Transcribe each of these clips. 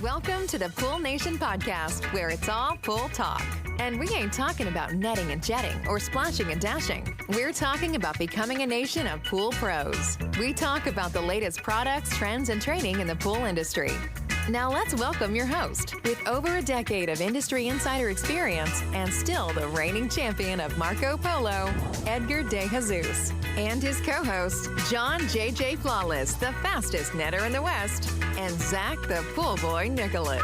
Welcome to the Pool Nation podcast, where it's all pool talk. And we ain't talking about netting and jetting or splashing and dashing. We're talking about becoming a nation of pool pros. We talk about the latest products, trends, and training in the pool industry. Now let's welcome your host, with over a decade of industry insider experience and still the reigning champion of Marco Polo, Edgar De Jesus, and his co-host, John J.J. Flawless, the fastest netter in the West, and Zach the Pool Boy Nicholas.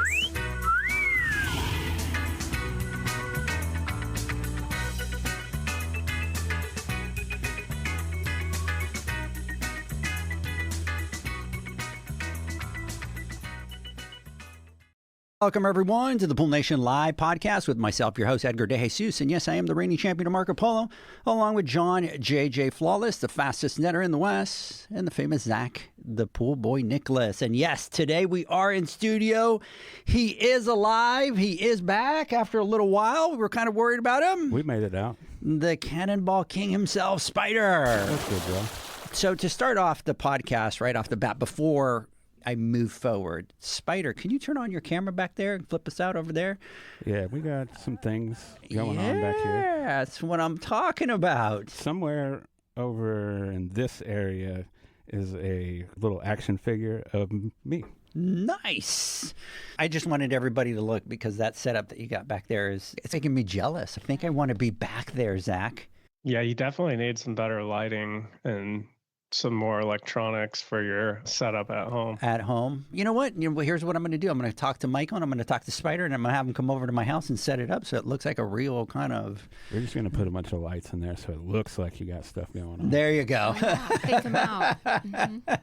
Welcome, everyone, to the Pool Nation Live podcast with myself, your host, Edgar De Jesus. And yes, I am the reigning champion of Marco Polo, along with John J.J. Flawless, the fastest netter in the West, and the famous Zach, the Pool Boy Nicholas. And yes, today we are in studio. He is alive. He is back after a little while. We were kind of worried about him. We made it out. The Cannonball King himself, Spider. That's good, bro. So to start off the podcast right off the bat, before I move forward, Spider, can you turn on your camera back there and flip us out over there? Yeah, we got some things going on back here. Yeah, that's what I'm talking about. Somewhere over in this area is a little action figure of me. Nice. I just wanted everybody to look because that setup that you got back there it's making me jealous. I think I want to be back there, Zach. Yeah, you definitely need some better lighting and some more electronics for your setup at home. At home. You know what? Here's what I'm going to do. I'm going to talk to Michael and I'm going to talk to Spider and I'm going to have them come over to my house and set it up so it looks like a real kind of... We're just going to put a bunch of lights in there so it looks like you got stuff going on. There you go. Oh, yeah. Take them out. Mm-hmm.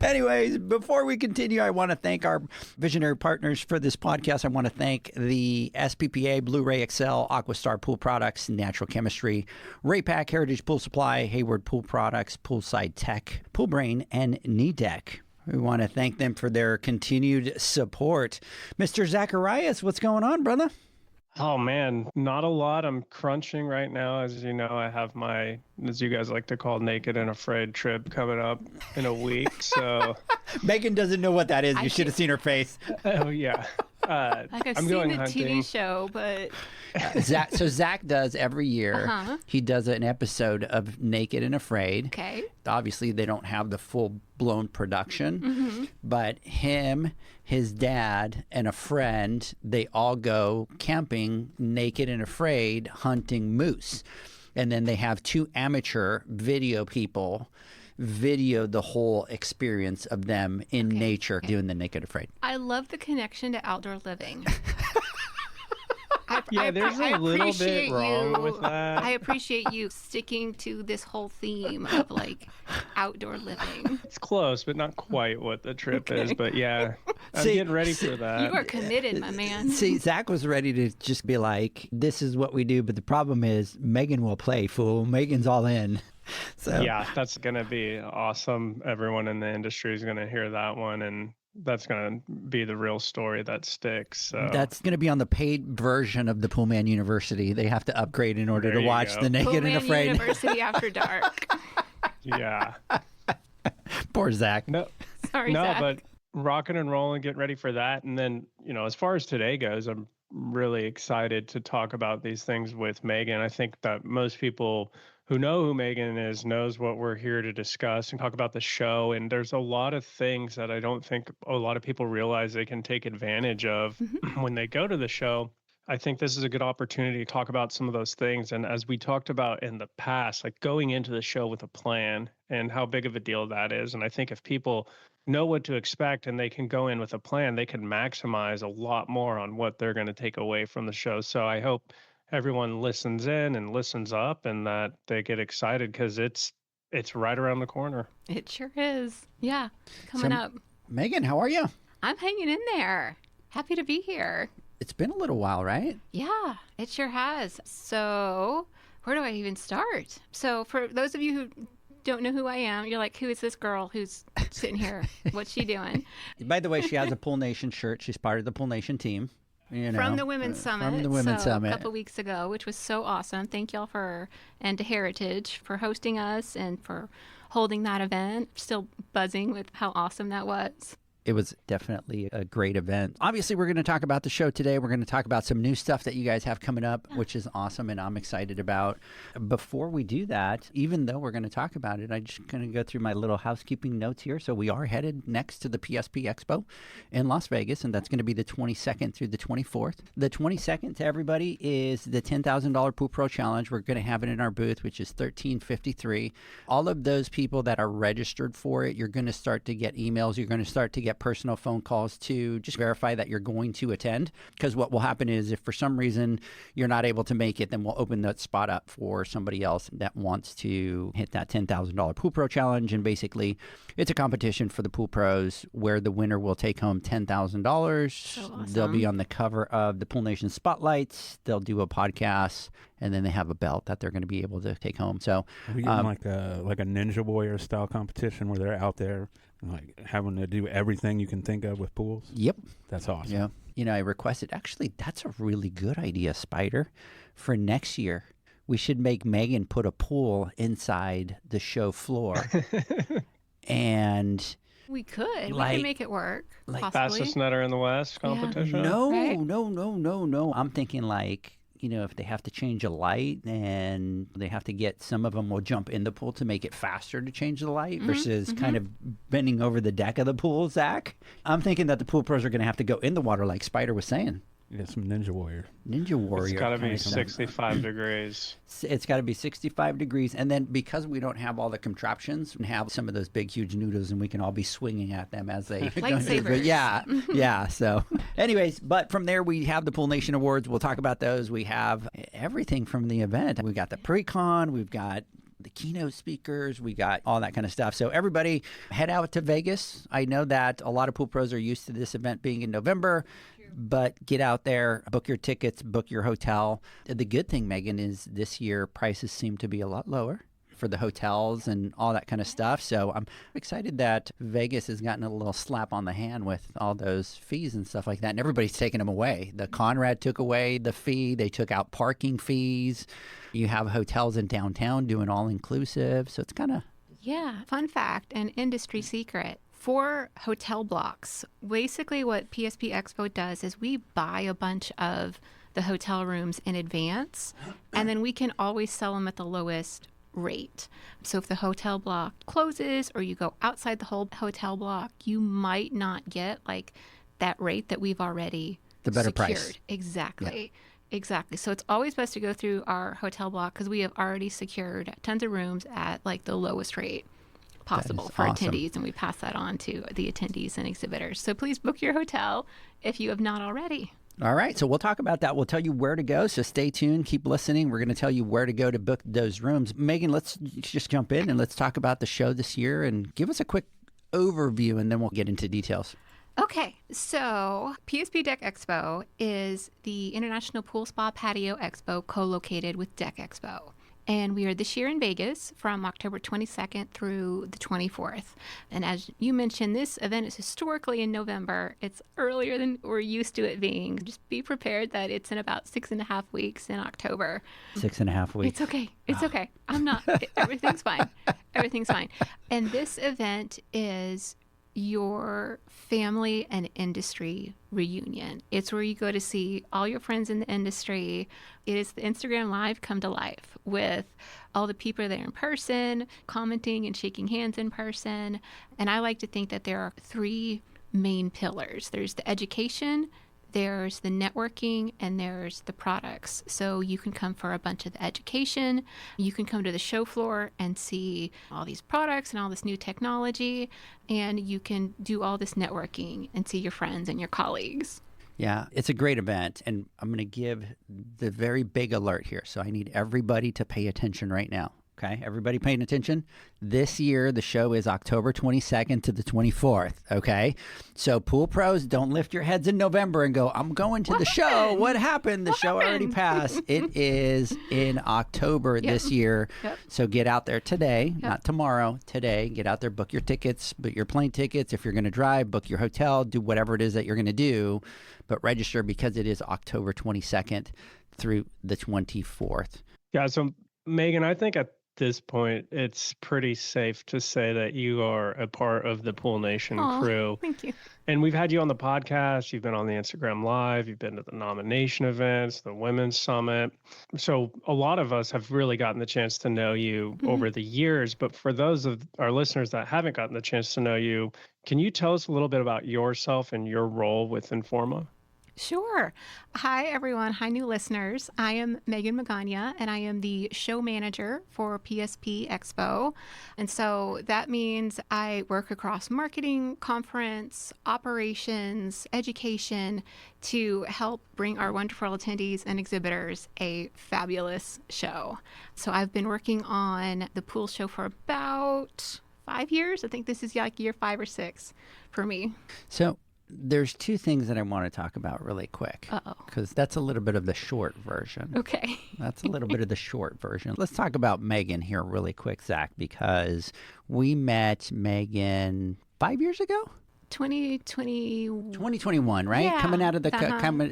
Anyways, before we continue, I want to thank our visionary partners for this podcast. I want to thank the SPPA, Blu-ray XL, Aquastar Pool Products, Natural Chemistry, Raypack, Heritage Pool Supply, Hayward Pool Products, Poolside Tech, Pool Brain, and Knee Deck. We want to thank them for their continued support. Mr. Zacharias, what's going on, brother? Oh, man, not a lot. I'm crunching right now. As you know, I have my, as you guys like to call, Naked and Afraid trip coming up in a week. So Megan doesn't know what that is. You should have seen her face. Oh, yeah. Like I've I'm seen going the hunting. TV show, but Zach does every year. He does an episode of Naked and Afraid. okay. Obviously, they don't have the full-blown production, but him, his dad, and a friend, they all go camping naked and afraid, hunting moose. And then they have two amateur video people video the whole experience of them in nature doing the Naked Afraid. I love the connection to outdoor living. Yeah, there's a little bit appreciate wrong you. with that. I appreciate you sticking to this whole theme of like outdoor living. It's close, but not quite what the trip is. But yeah, I'm See- getting ready for that. You are committed, my man. See, Zach was ready to just be like, this is what we do, but the problem is Megan will play, fool. Megan's all in. So Yeah, that's going to be awesome. Everyone in the industry is going to hear that one, and that's going to be the real story that sticks. So that's going to be on the paid version of the Poolman University. They have to upgrade in order There to you watch go. the Naked and Pullman Afraid. University After Dark. yeah. Poor Zach. No, Sorry, no, Zach. but rocking and rolling, get ready for that. And then, as far as today goes, I'm really excited to talk about these things with Megan. I think that most people who know who Megan is knows what we're here to discuss and talk about the show. And there's a lot of things that I don't think a lot of people realize they can take advantage of when they go to the show. I think this is a good opportunity to talk about some of those things. And as we talked about in the past, like going into the show with a plan and how big of a deal that is. And I think if people know what to expect and they can go in with a plan, they can maximize a lot more on what they're going to take away from the show. So I hope everyone listens in and listens up and that they get excited because it's right around the corner. It sure is. Yeah, coming up. Megan, how are you? I'm hanging in there. Happy to be here. It's been a little while, right? Yeah, it sure has. So where do I even start? So for those of you who don't know who I am, you're like, who is this girl who's sitting here? What's she doing? By the way, she has a Pool Nation shirt. She's part of the Pool Nation team. From the Women's Summit. From the Women's Summit. A couple weeks ago, which was so awesome. Thank y'all and to Heritage for hosting us and for holding that event. Still buzzing with how awesome that was. It was definitely a great event. Obviously, we're going to talk about the show today. We're going to talk about some new stuff that you guys have coming up, which is awesome and I'm excited about. Before we do that, even though we're going to talk about it, I'm just going to go through my little housekeeping notes here. So we are headed next to the PSP Expo in Las Vegas, and that's going to be the 22nd through the 24th. The 22nd, to everybody, is the $10,000 Pool Pro Challenge. We're going to have it in our booth, which is 1353. All of those people that are registered for it, you're going to start to get emails. You're going to start to get personal phone calls to just verify that you're going to attend. Because what will happen is if for some reason you're not able to make it, then we'll open that spot up for somebody else that wants to hit that $10,000 Pool Pro Challenge. And basically, it's a competition for the pool pros where the winner will take home $10,000. So awesome. They'll be on the cover of the Pool Nation Spotlights. They'll do a podcast, and then they have a belt that they're going to be able to take home. So we get like a Ninja Warrior style competition where they're out there like having to do everything you can think of with pools. Yep. That's awesome. Yeah. You know, I requested, actually, that's a really good idea, Spider. For next year, we should make Meagan put a pool inside the show floor. And We could. Like- we could make it work. like possibly. Fastest netter in the West competition. no, Right? no. I'm thinking like, you know, if they have to change a light and they have to get, some of them will jump in the pool to make it faster to change the light versus kind of bending over the deck of the pool, Zach. I'm thinking that the pool pros are going to have to go in the water like Spider was saying. Yeah, some Ninja Warrior. Ninja Warrior. It's got to be kinda. 65 degrees. It's got to be 65 degrees. And then because we don't have all the contraptions and have some of those big, huge noodles, and we can all be swinging at them as they go through. Lightsabers. Yeah. So anyways, but from there, we have the Pool Nation Awards. We'll talk about those. We have everything from the event. We've got the pre-con. We've got the keynote speakers, we got all that kind of stuff. So everybody head out to Vegas. I know that a lot of pool pros are used to this event being in November, but get out there, book your tickets, book your hotel. The good thing, Meagan, is this year prices seem to be a lot lower for the hotels and all that kind of stuff. So I'm excited that Vegas has gotten a little slap on the hand with all those fees and stuff like that. And everybody's taking them away. The Conrad took away the fee. They took out parking fees. You have hotels in downtown doing all inclusive. So it's kind of... Yeah. Fun fact and industry secret. For hotel blocks, basically what PSP Expo does is we buy a bunch of the hotel rooms in advance, and then we can always sell them at the lowest rate. So if the hotel block closes or you go outside the whole hotel block, you might not get like that rate that we've already The better secured. price. Exactly. Exactly. So it's always best to go through our hotel block because we have already secured tons of rooms at like the lowest rate possible for awesome. attendees, and we pass that on to the attendees and exhibitors. So please book your hotel if you have not already. All right, so we'll talk about that. We'll tell you where to go, so stay tuned, keep listening. We're going to tell you where to go to book those rooms. Meagan, let's just jump in and let's talk about the show this year and give us a quick overview, and then we'll get into details. Okay, so PSP Deck Expo is the International Pool Spa Patio Expo co-located with Deck Expo. And we are this year in Vegas from October 22nd through the 24th. And as you mentioned, this event is historically in November. It's earlier than we're used to it being. Just be prepared that it's in about 6.5 weeks in October. 6.5 weeks. It's okay. It's okay. I'm not. Everything's fine. Everything's fine. And this event is your family and industry reunion. It's where you go to see all your friends in the industry. It is the Instagram Live come to life with all the people there in person, commenting and shaking hands in person. And I like to think that there are three main pillars. There's the education, there's the networking, and there's the products. So you can come for a bunch of the education. You can come to the show floor and see all these products and all this new technology. And you can do all this networking and see your friends and your colleagues. Yeah, it's a great event. And I'm going to give the very big alert here. So I need everybody to pay attention right now. Okay, everybody paying attention? This year, the show is October 22nd to the 24th, okay? So pool pros, don't lift your heads in November and go, I'm going to the show. What happened? The show already passed. It is in October this year. Yep. So get out there today, not tomorrow, today. Get out there, book your tickets, book your plane tickets. If you're going to drive, book your hotel, do whatever it is that you're going to do. But register because it is October 22nd through the 24th. Yeah, so Meagan, I think at this point, it's pretty safe to say that you are a part of the Pool Nation Aw, crew. Thank you. And we've had you on the podcast. You've been on the Instagram Live. You've been to the nomination events, the Women's Summit. So a lot of us have really gotten the chance to know you over the years. But for those of our listeners that haven't gotten the chance to know you, can you tell us a little bit about yourself and your role with Informa? Sure. Hi, everyone. Hi, new listeners. I am Meagan MAGAñA, and I am the show manager for PSP Expo. And so that means I work across marketing, conference, operations, education to help bring our wonderful attendees and exhibitors a fabulous show. So I've been working on the pool show for about 5 years. I think this is like year 5 or 6 for me. So there's two things that I want to talk about really quick. Because that's a little bit of the short version. Okay. That's a little bit of the short version. Let's talk about Meagan here really quick, Zach, because we met Meagan 5 years ago? 2021, right? Yeah. Coming out of the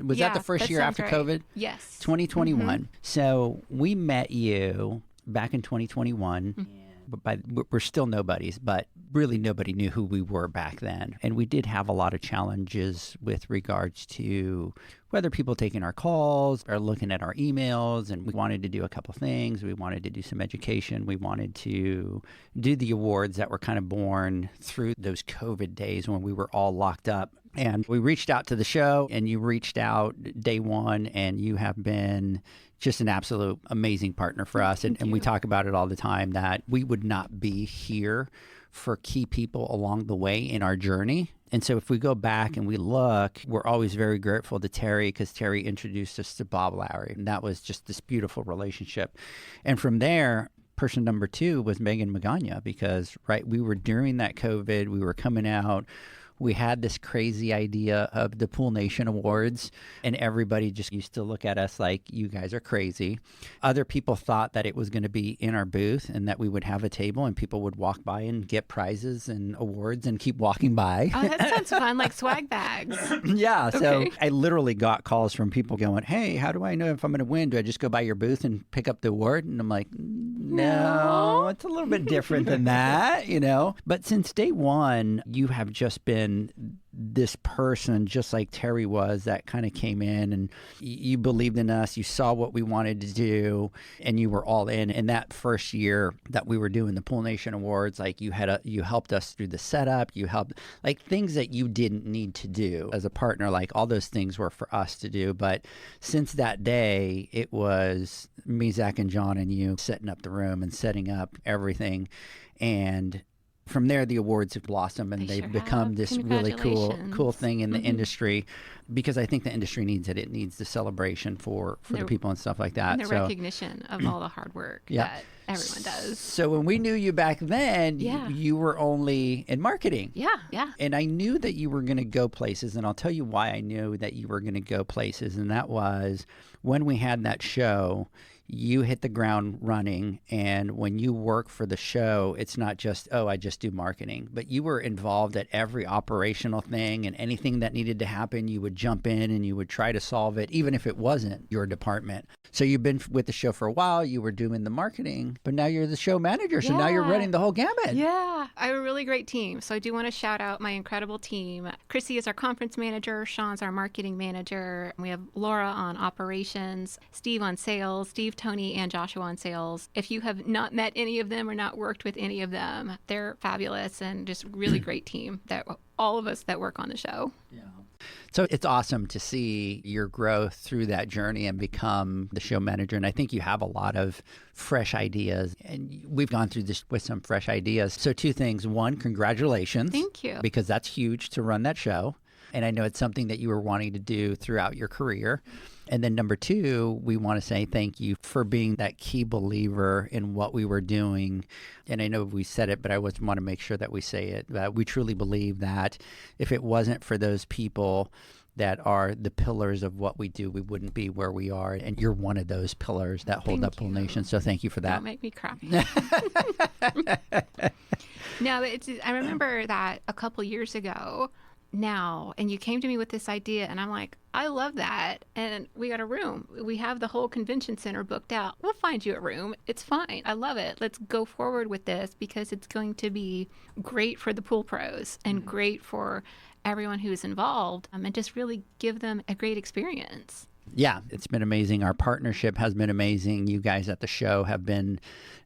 was that the first year after right. COVID? Yes. 2021. So we met you back in 2021. But we're still nobodies, but really nobody knew who we were back then. And we did have a lot of challenges with regards to whether people taking our calls or looking at our emails. And we wanted to do a couple things. We wanted to do some education. We wanted to do the awards that were kind of born through those COVID days when we were all locked up. And we reached out to the show, and you reached out day one, and you have been just an absolute amazing partner for us. And we talk about it all the time that we would not be here for key people along the way in our journey. And so if we go back and we look, we're always very grateful to Terry, because Terry introduced us to Bob Lowry. And that was just this beautiful relationship. And from there, person number 2 was Meagan MAGAñA, because, right, we were during that COVID, we were coming out. We had this crazy idea of the Pool Nation Awards, and everybody just used to look at us like, you guys are crazy. Other people thought that it was going to be in our booth and that we would have a table and people would walk by and get prizes and awards and keep walking by. Oh, that sounds fun, like swag bags. Yeah. So Okay. I literally got calls from people going, hey, how do I know if I'm going to win? Do I just go by your booth and pick up the award? And I'm like, no, it's a little bit different than that, you know. But since day one, you have just been this person, just like Terry was, that kind of came in and you believed in us. You saw what we wanted to do and you were all in. And that first year that we were doing the Pool Nation Awards, like you helped us through the setup. You helped, like, things that you didn't need to do as a partner, like all those things were for us to do. But since that day, it was me, Zach, and John and you setting up the room and setting up everything. And from there, the awards have blossomed, and they've become this really cool thing in the industry, because I think the industry needs it. It needs the celebration for the people and stuff like that. And the recognition of all the hard work that everyone does. So when we knew you back then, you were only in marketing. Yeah. And I knew that you were going to go places, and I'll tell you why I knew that you were going to go places, and that was when we had that show. You hit the ground running, and when you work for the show, it's not just, oh, I just do marketing, but you were involved at every operational thing, and anything that needed to happen, you would jump in and you would try to solve it, even if it wasn't your department. So you've been with the show for a while, you were doing the marketing, but now you're the show manager, so now you're running the whole gamut. Yeah, I have a really great team. So I do want to shout out my incredible team. Chrissy is our conference manager, Sean's our marketing manager. We have Laura on operations, Steve on sales, Steve, Tony, and Joshua on sales. If you have not met any of them or not worked with any of them, they're fabulous and just really great team, that all of us that work on the show. Yeah. So it's awesome to see your growth through that journey and become the show manager. And I think you have a lot of fresh ideas, and we've gone through this with some fresh ideas. So 2 things. 1, congratulations. Thank you. Because that's huge to run that show. And I know it's something that you were wanting to do throughout your career. And then number 2, we want to say thank you for being that key believer in what we were doing. And I know we said it, but I want to make sure that we say it. We truly believe that if it wasn't for those people that are the pillars of what we do, we wouldn't be where we are. And you're one of those pillars that hold up Pool Nation. So thank you for that. Don't make me cry. No, I remember that a couple years ago, now, and you came to me with this idea, and I'm like, I love that. And we got a room. We have the whole convention center booked out. We'll find you a room. It's fine. I love it. Let's go forward with this because it's going to be great for the pool pros and great for everyone who's involved, and just really give them a great experience. Yeah, it's been amazing. Our partnership has been amazing. You guys at the show have been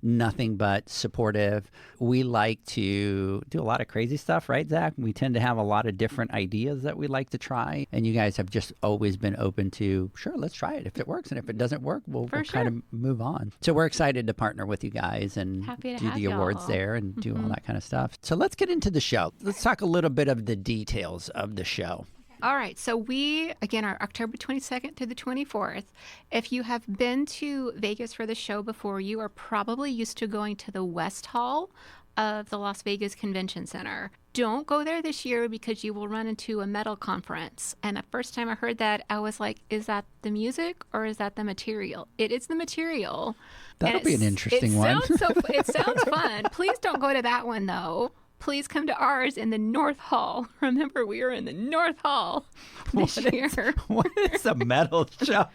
nothing but supportive. We like to do a lot of crazy stuff, right, Zach? We tend to have a lot of different ideas that we like to try. And you guys have just always been open to, sure, let's try it. If it works, and if it doesn't work, we'll kind of move on. So we're excited to partner with you guys and do the awards there and do all that kind of stuff. So let's get into the show. Let's talk a little bit of the details of the show. All right. So we, again, are October 22nd through the 24th. If you have been to Vegas for the show before, you are probably used to going to the West Hall of the Las Vegas Convention Center. Don't go there this year because you will run into a metal conference. And the first time I heard that, I was like, is that the music or is that the material? It is the material. That'll be an interesting one. It sounds fun. Please don't go to that one, though. Please come to ours in the North Hall. Remember, we are in the North Hall this year. What is a metal show?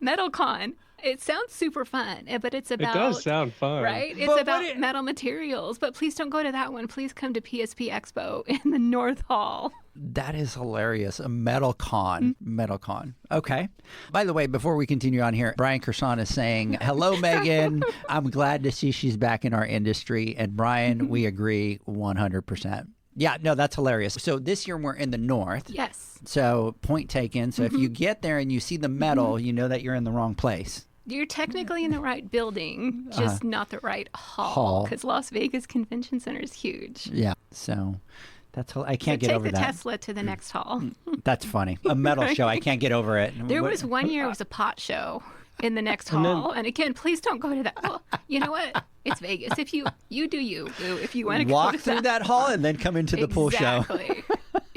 MetalCon. It sounds super fun, but it's about... It does sound fun. Right? It's about metal materials. But please don't go to that one. Please come to PSP Expo in the North Hall. That is hilarious. A MetalCon. MetalCon. Okay. By the way, before we continue on here, Brian Kerson is saying, hello, Meagan. I'm glad to see she's back in our industry. And Brian, we agree 100%. Yeah, no, that's hilarious. So this year we're in the north. Yes. So point taken. So if you get there and you see the metal, you know that you're in the wrong place. You're technically in the right building, just not the right hall. Because Las Vegas Convention Center is huge. Yeah. So that's I can't get over that. Take the Tesla to the next hall. That's funny. A metal show. I can't get over it. There was one year it was a pot show in the next hall. And again, please don't go to that. Well, you know what? It's Vegas. If you do you. If you want to walk through that hall and then come into the pool show. Exactly.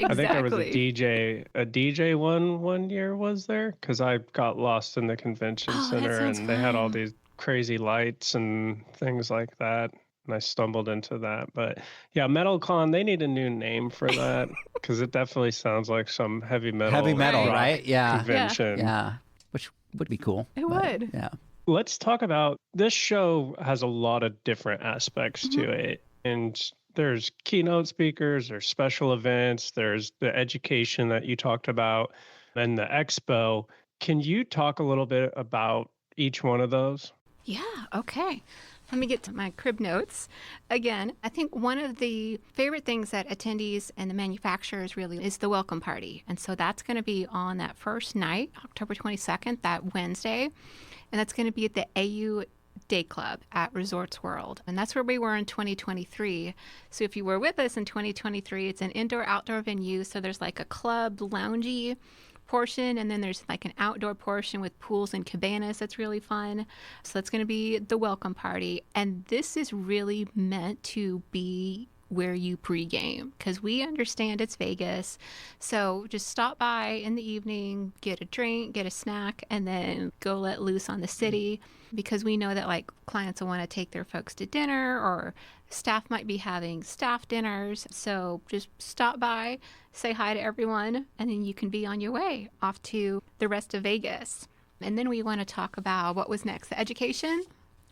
I think there was a DJ one year was there because I got lost in the convention center and they had all these crazy lights and things like that. And I stumbled into that. But yeah, MetalCon, they need a new name for that because it definitely sounds like some heavy metal, right? Yeah. Convention. Yeah. Which would be cool. It would. Yeah. Let's talk about this show has a lot of different aspects to it. And there's keynote speakers, there's special events, there's the education that you talked about, and the expo. Can you talk a little bit about each one of those? Yeah, okay. Let me get to my crib notes. Again, I think one of the favorite things that attendees and the manufacturers really is the welcome party. And so that's going to be on that first night, October 22nd, that Wednesday. And that's going to be at the Ayu Dayclub at Resorts World. And that's where we were in 2023. So if you were with us in 2023, it's an indoor-outdoor venue. So there's like a club loungy portion, and then there's like an outdoor portion with pools and cabanas that's really fun. So that's going to be the welcome party. And this is really meant to be where you pregame because we understand it's Vegas. So just stop by in the evening, get a drink, get a snack, and then go let loose on the city because we know that like clients will want to take their folks to dinner or staff might be having staff dinners. So just stop by, say hi to everyone, and then you can be on your way off to the rest of Vegas. And then we want to talk about what was next, the education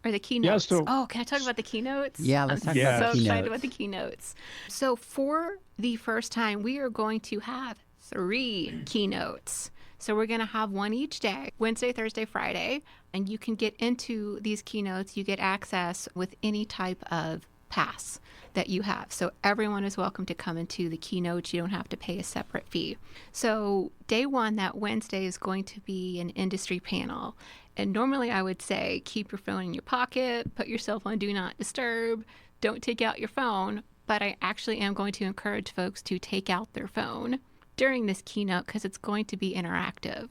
or the keynotes. Yeah, can I talk about the keynotes? Yeah, let's talk I'm about the so keynotes. excited about the keynotes. So for the first time, we are going to have 3 keynotes. So we're going to have one each day, Wednesday, Thursday, Friday, and you can get into these keynotes. You get access with any type of pass that you have. So everyone is welcome to come into the keynotes. You don't have to pay a separate fee. So day 1, that Wednesday, is going to be an industry panel. And normally I would say keep your phone in your pocket, put yourself on Do Not Disturb, don't take out your phone. But I actually am going to encourage folks to take out their phone during this keynote because it's going to be interactive.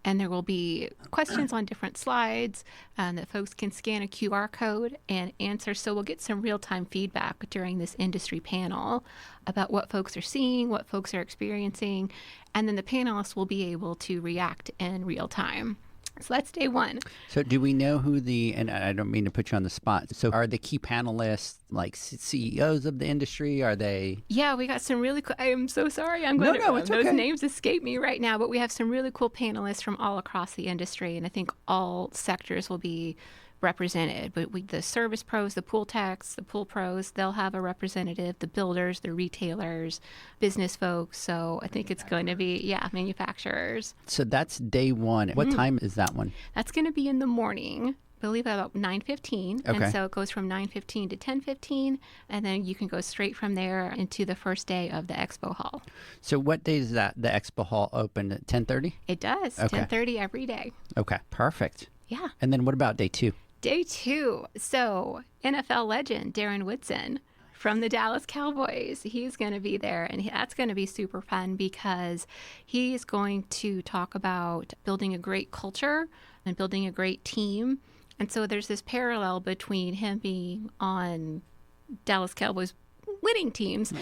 And there will be questions on different slides that folks can scan a QR code and answer. So we'll get some real-time feedback during this industry panel about what folks are seeing, what folks are experiencing, and then the panelists will be able to react in real time. So that's day one. So do we know who and I don't mean to put you on the spot. So are the key panelists like CEOs of the industry? Are they? Yeah, we got some really cool, I am so sorry. I'm going No, it's those okay. names escape me right now, but we have some really cool panelists from all across the industry. And I think all sectors will be represented. But the service pros, the pool techs, the pool pros, they'll have a representative, the builders, the retailers, business folks. So I think it's going to be, manufacturers. So that's day one. What time is that one? That's going to be in the morning. I believe about 9:15. Okay. And so it goes from 9:15 to 10:15. And then you can go straight from there into the first day of the expo hall. So what day is that the expo hall open at 10:30? It does. Okay. 10:30 every day. Okay, perfect. Yeah. And then what about day two? Day two. So NFL legend Darren Woodson from the Dallas Cowboys, he's going to be there. And that's going to be super fun because he's going to talk about building a great culture and building a great team. And so there's this parallel between him being on Dallas Cowboys winning teams,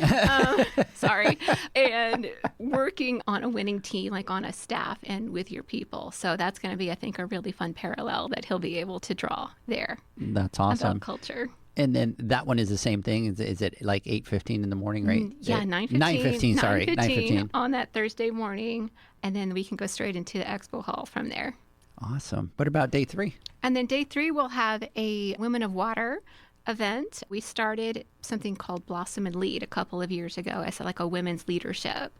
and working on a winning team, like on a staff and with your people. So that's going to be, I think, a really fun parallel that he'll be able to draw there. That's awesome. About culture. And then that one is the same thing. Is it like 8:15 in the morning, right? Yeah, 9:15. 9:15. Sorry, 9:15 on that Thursday morning, and then we can go straight into the expo hall from there. Awesome. What about day three? And then day three, we'll have a Women of Water event. We started something called Blossom and Lead a couple of years ago as like a women's leadership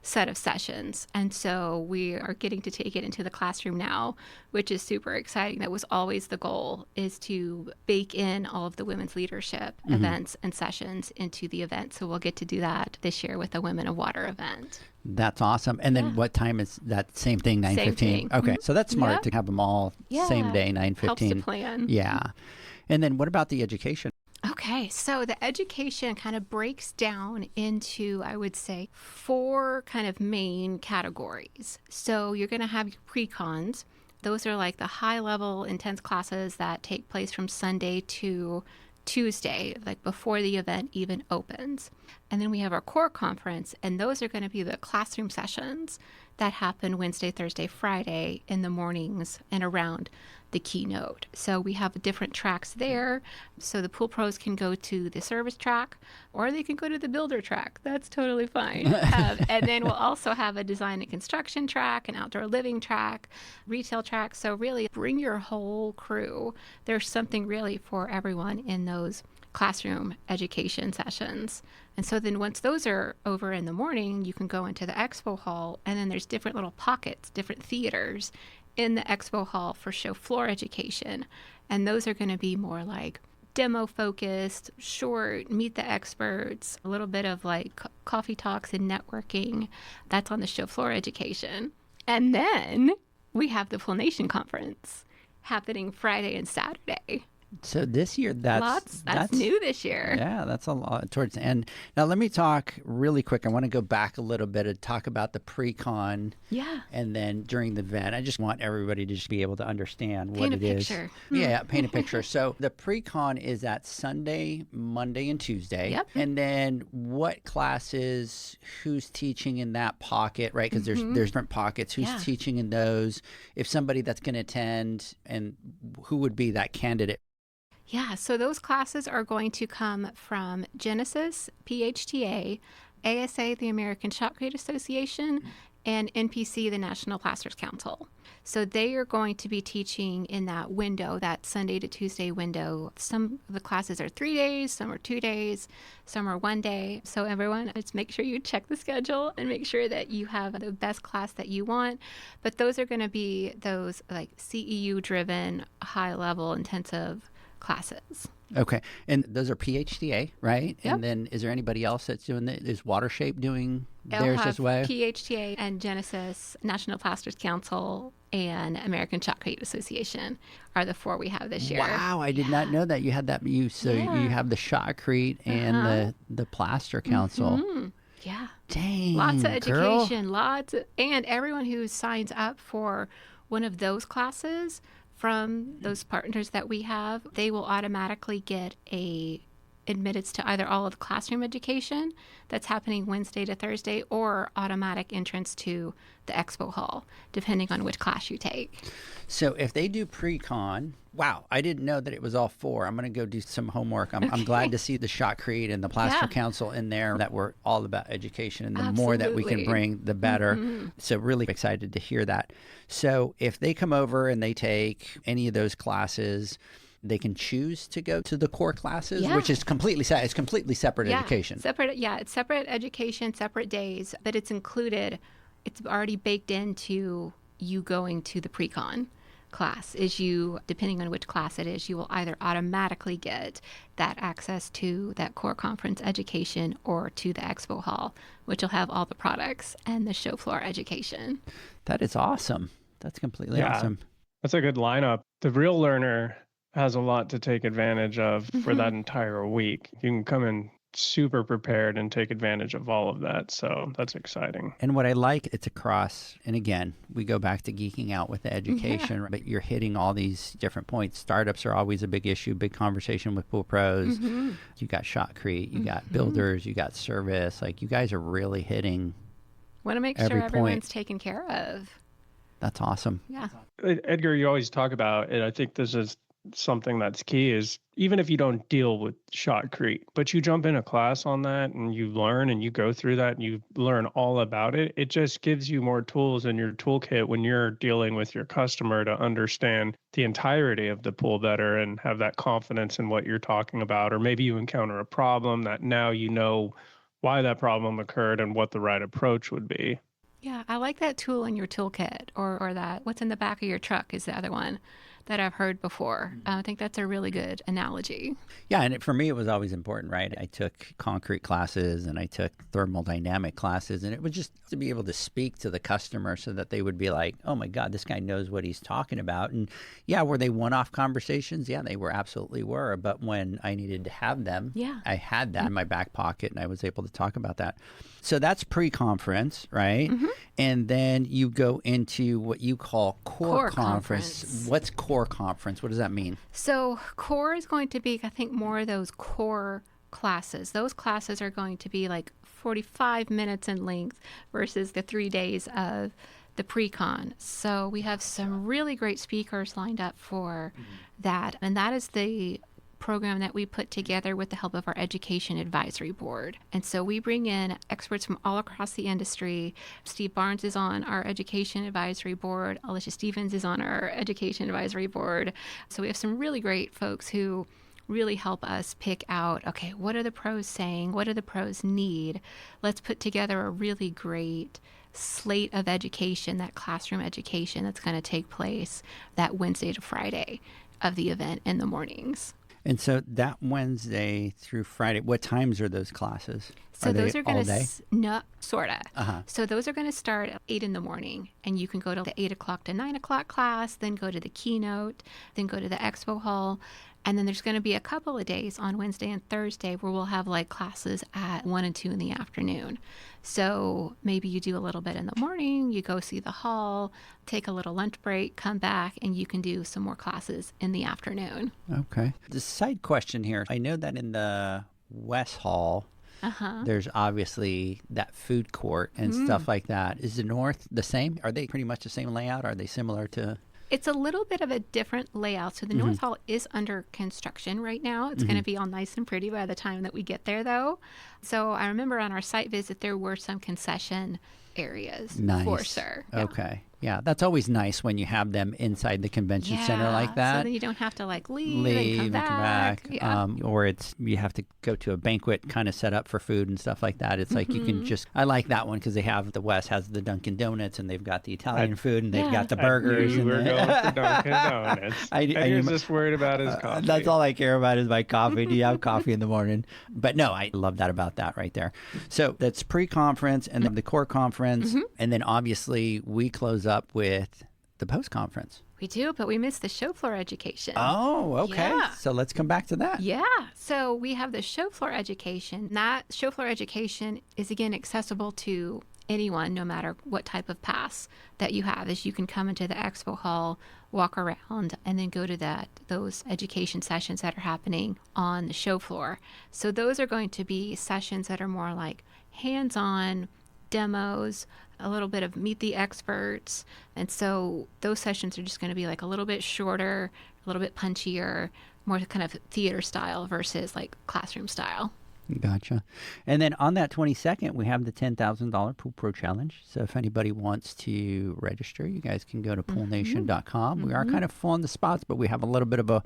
set of sessions. And so we are getting to take it into the classroom now, which is super exciting. That was always the goal, is to bake in all of the women's leadership events and sessions into the event. So we'll get to do that this year with the Women of Water event. That's awesome. And then what time is that same thing, 9:15? Same thing. Okay, so that's smart Yeah. to have them all same day, 9:15. Helps to plan. Yeah. And then what about the education? Okay, so the education kind of breaks down into, I would say, 4 kind of main categories. So you're going to have your pre-cons. Those are like the high-level, intense classes that take place from Sunday to Tuesday, like before the event even opens. And then we have our core conference, and those are going to be the classroom sessions that happen Wednesday, Thursday, Friday in the mornings and around the keynote. So we have different tracks there. So the pool pros can go to the service track, or they can go to the builder track. That's totally fine. And then we'll also have a design and construction track, an outdoor living track, retail track. So really bring your whole crew. There's something really for everyone in those classroom education sessions. And so then once those are over in the morning, you can go into the expo hall, and then there's different little pockets, different theaters in the expo hall for show floor education. And those are going to be more like demo focused, short, meet the experts, a little bit of like coffee talks and networking. That's on the show floor education. And then we have the Pool Nation conference happening Friday and Saturday. So this year, that's new this year. Yeah, that's a lot towards the end. Now, let me talk really quick. I want to go back a little bit and talk about the pre-con. Yeah. And then during the event, I just want everybody to just be able to understand what it is. Paint a picture. Yeah, paint a picture. So the pre-con is that Sunday, Monday, and Tuesday. Yep. And then what classes, who's teaching in that pocket, right? Because there's different pockets. Who's teaching in those? If somebody that's going to attend, and who would be that candidate? Yeah, so those classes are going to come from Genesis, PHTA, ASA, the American Shotcrete Association, and NPC, the National Plasters Council. So they are going to be teaching in that window, that Sunday to Tuesday window. Some of the classes are 3 days, some are 2 days, some are 1 day. So everyone, just make sure you check the schedule and make sure that you have the best class that you want. But those are going to be those like CEU-driven, high-level, intensive classes. Okay. And those are PHTA, right? Yep. And then is there anybody else that's doing that? Is Watershape doing They'll theirs have as well? PHTA and Genesis, National Plasters Council, and American Shotcrete Association are the 4 we have this year. Wow, I did not know that you had that. You have the Shotcrete and the Plaster Council. Yeah. Dang, Lots of girl. education, and everyone who signs up for one of those classes from those partners that we have, they will automatically get a admittance to either all of the classroom education that's happening Wednesday to Thursday or automatic entrance to the expo hall, depending on which class you take. So if they do pre-con, wow, I didn't know that it was all 4. I'm going to go do some homework. I'm glad to see the Shotcrete and the Plaster Council in there that were all about education. And the more that we can bring, the better. So really excited to hear that. So if they come over and they take any of those classes, they can choose to go to the core classes, which is completely it's completely separate education. It's separate education, separate days, but it's included. It's already baked into you going to the pre-con class. Depending on which class it is, you will either automatically get that access to that core conference education or to the expo hall, which will have all the products and the show floor education. That is awesome. That's completely awesome. That's a good lineup. The real learner has a lot to take advantage of for that entire week. You can come in super prepared and take advantage of all of that. So that's exciting. And what I like, it's across, and again, we go back to geeking out with the education, but you're hitting all these different points. Startups are always a big issue, big conversation with pool pros. You got Shotcrete, you got builders, you got service. Like, you guys are really hitting Want to make sure everyone's taken care of. That's awesome. Yeah. Edgar, you always talk about it. I think this is something that's key, is even if you don't deal with Shotcrete, but you jump in a class on that and you learn and you go through that and you learn all about it, it just gives you more tools in your toolkit when you're dealing with your customer to understand the entirety of the pool better and have that confidence in what you're talking about. Or maybe you encounter a problem that now you know why that problem occurred and what the right approach would be. Yeah, I like that tool in your toolkit, or that what's in the back of your truck is the other one that I've heard before. I think that's a really good analogy. Yeah, and for me, it was always important, right? I took concrete classes and I took thermodynamic classes, and it was just to be able to speak to the customer so that they would be like, oh my God, this guy knows what he's talking about. And yeah, were they one-off conversations? Yeah, they absolutely were. But when I needed to have them, I had that in my back pocket and I was able to talk about that. So that's pre-conference, right? And then you go into what you call core conference. What's core conference? What does that mean? So core is going to be, I think, more of those core classes. Those classes are going to be like 45 minutes in length versus the 3 days of the pre-con. So we have some really great speakers lined up for that. And that is the program that we put together with the help of our education advisory board. And so we bring in experts from all across the industry. Steve Barnes is on our education advisory board. Alicia Stevens is on our education advisory board. So we have some really great folks who really help us pick out, okay, what are the pros saying? What do the pros need? Let's put together a really great slate of education, that classroom education that's going to take place that Wednesday to Friday of the event in the mornings. And so that Wednesday through Friday, what times are those classes? So those are going to no, sort of. So those are going to start at 8 in the morning, and you can go to the 8 o'clock to 9 o'clock class, then go to the keynote, then go to the expo hall. And then there's going to be a couple of days on Wednesday and Thursday where we'll have like classes at 1 and 2 in the afternoon. So maybe you do a little bit in the morning, you go see the hall, take a little lunch break, come back, and you can do some more classes in the afternoon. Okay. The side question here, I know that in the West Hall, there's obviously that food court and stuff like that. Is the North the same? Are they pretty much the same layout? Are they similar to... It's a little bit of a different layout. So the North Hall is under construction right now. It's going to be all nice and pretty by the time that we get there, though. So I remember on our site visit, there were some concession areas for sure. Yeah. Okay. Yeah, that's always nice when you have them inside the convention center like that. So then you don't have to like leave and come back. Yeah. Or you have to go to a banquet kind of set up for food and stuff like that. It's like you can just, I like that one because they have, the West has the Dunkin' Donuts and they've got the Italian food and they've got the burgers. I knew we're going for Dunkin' Donuts. I was just worried about his coffee. That's all I care about is my coffee. Do you have coffee in the morning? But no, I love that about that right there. So that's pre-conference and then the core conference. And then obviously we close up with the post-conference. We do, but we missed the show floor education. Oh, okay. Yeah. So let's come back to that. Yeah. So we have the show floor education. That show floor education is, again, accessible to anyone, no matter what type of pass that you have, is you can come into the expo hall, walk around, and then go to those education sessions that are happening on the show floor. So those are going to be sessions that are more like hands-on demos, a little bit of meet the experts. And so those sessions are just going to be like a little bit shorter, a little bit punchier, more kind of theater style versus like classroom style. Gotcha. And then on that 22nd, we have the $10,000 Pool Pro Challenge. So if anybody wants to register, you guys can go to poolnation.com. We are kind of full on the spots, but we have a little bit of a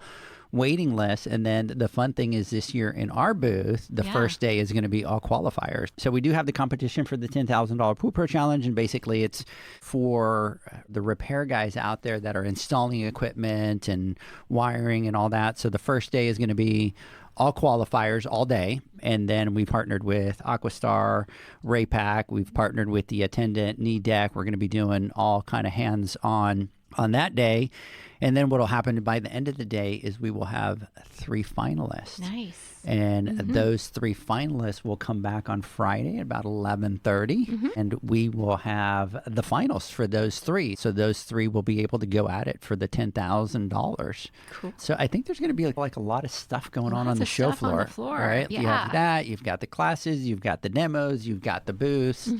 waiting list. And then the fun thing is this year in our booth, the first day is going to be all qualifiers. So we do have the competition for the $10,000 Pool Pro Challenge. And basically it's for the repair guys out there that are installing equipment and wiring and all that. So the first day is going to be all qualifiers all day. And then we partnered with Aquastar, Raypack. We've partnered with the attendant, Knee Deck. We're going to be doing all kind of hands-on on that day. And then what will happen by the end of the day is we will have 3 finalists. Nice. And those 3 finalists will come back on Friday at about 11:30, and we will have the finals for those 3. So those 3 will be able to go at it for the $10,000. Cool. So I think there's going to be like a lot of stuff going on the show floor. On the floor. Right? Yeah. You have that. You've got the classes. You've got the demos. You've got the booths.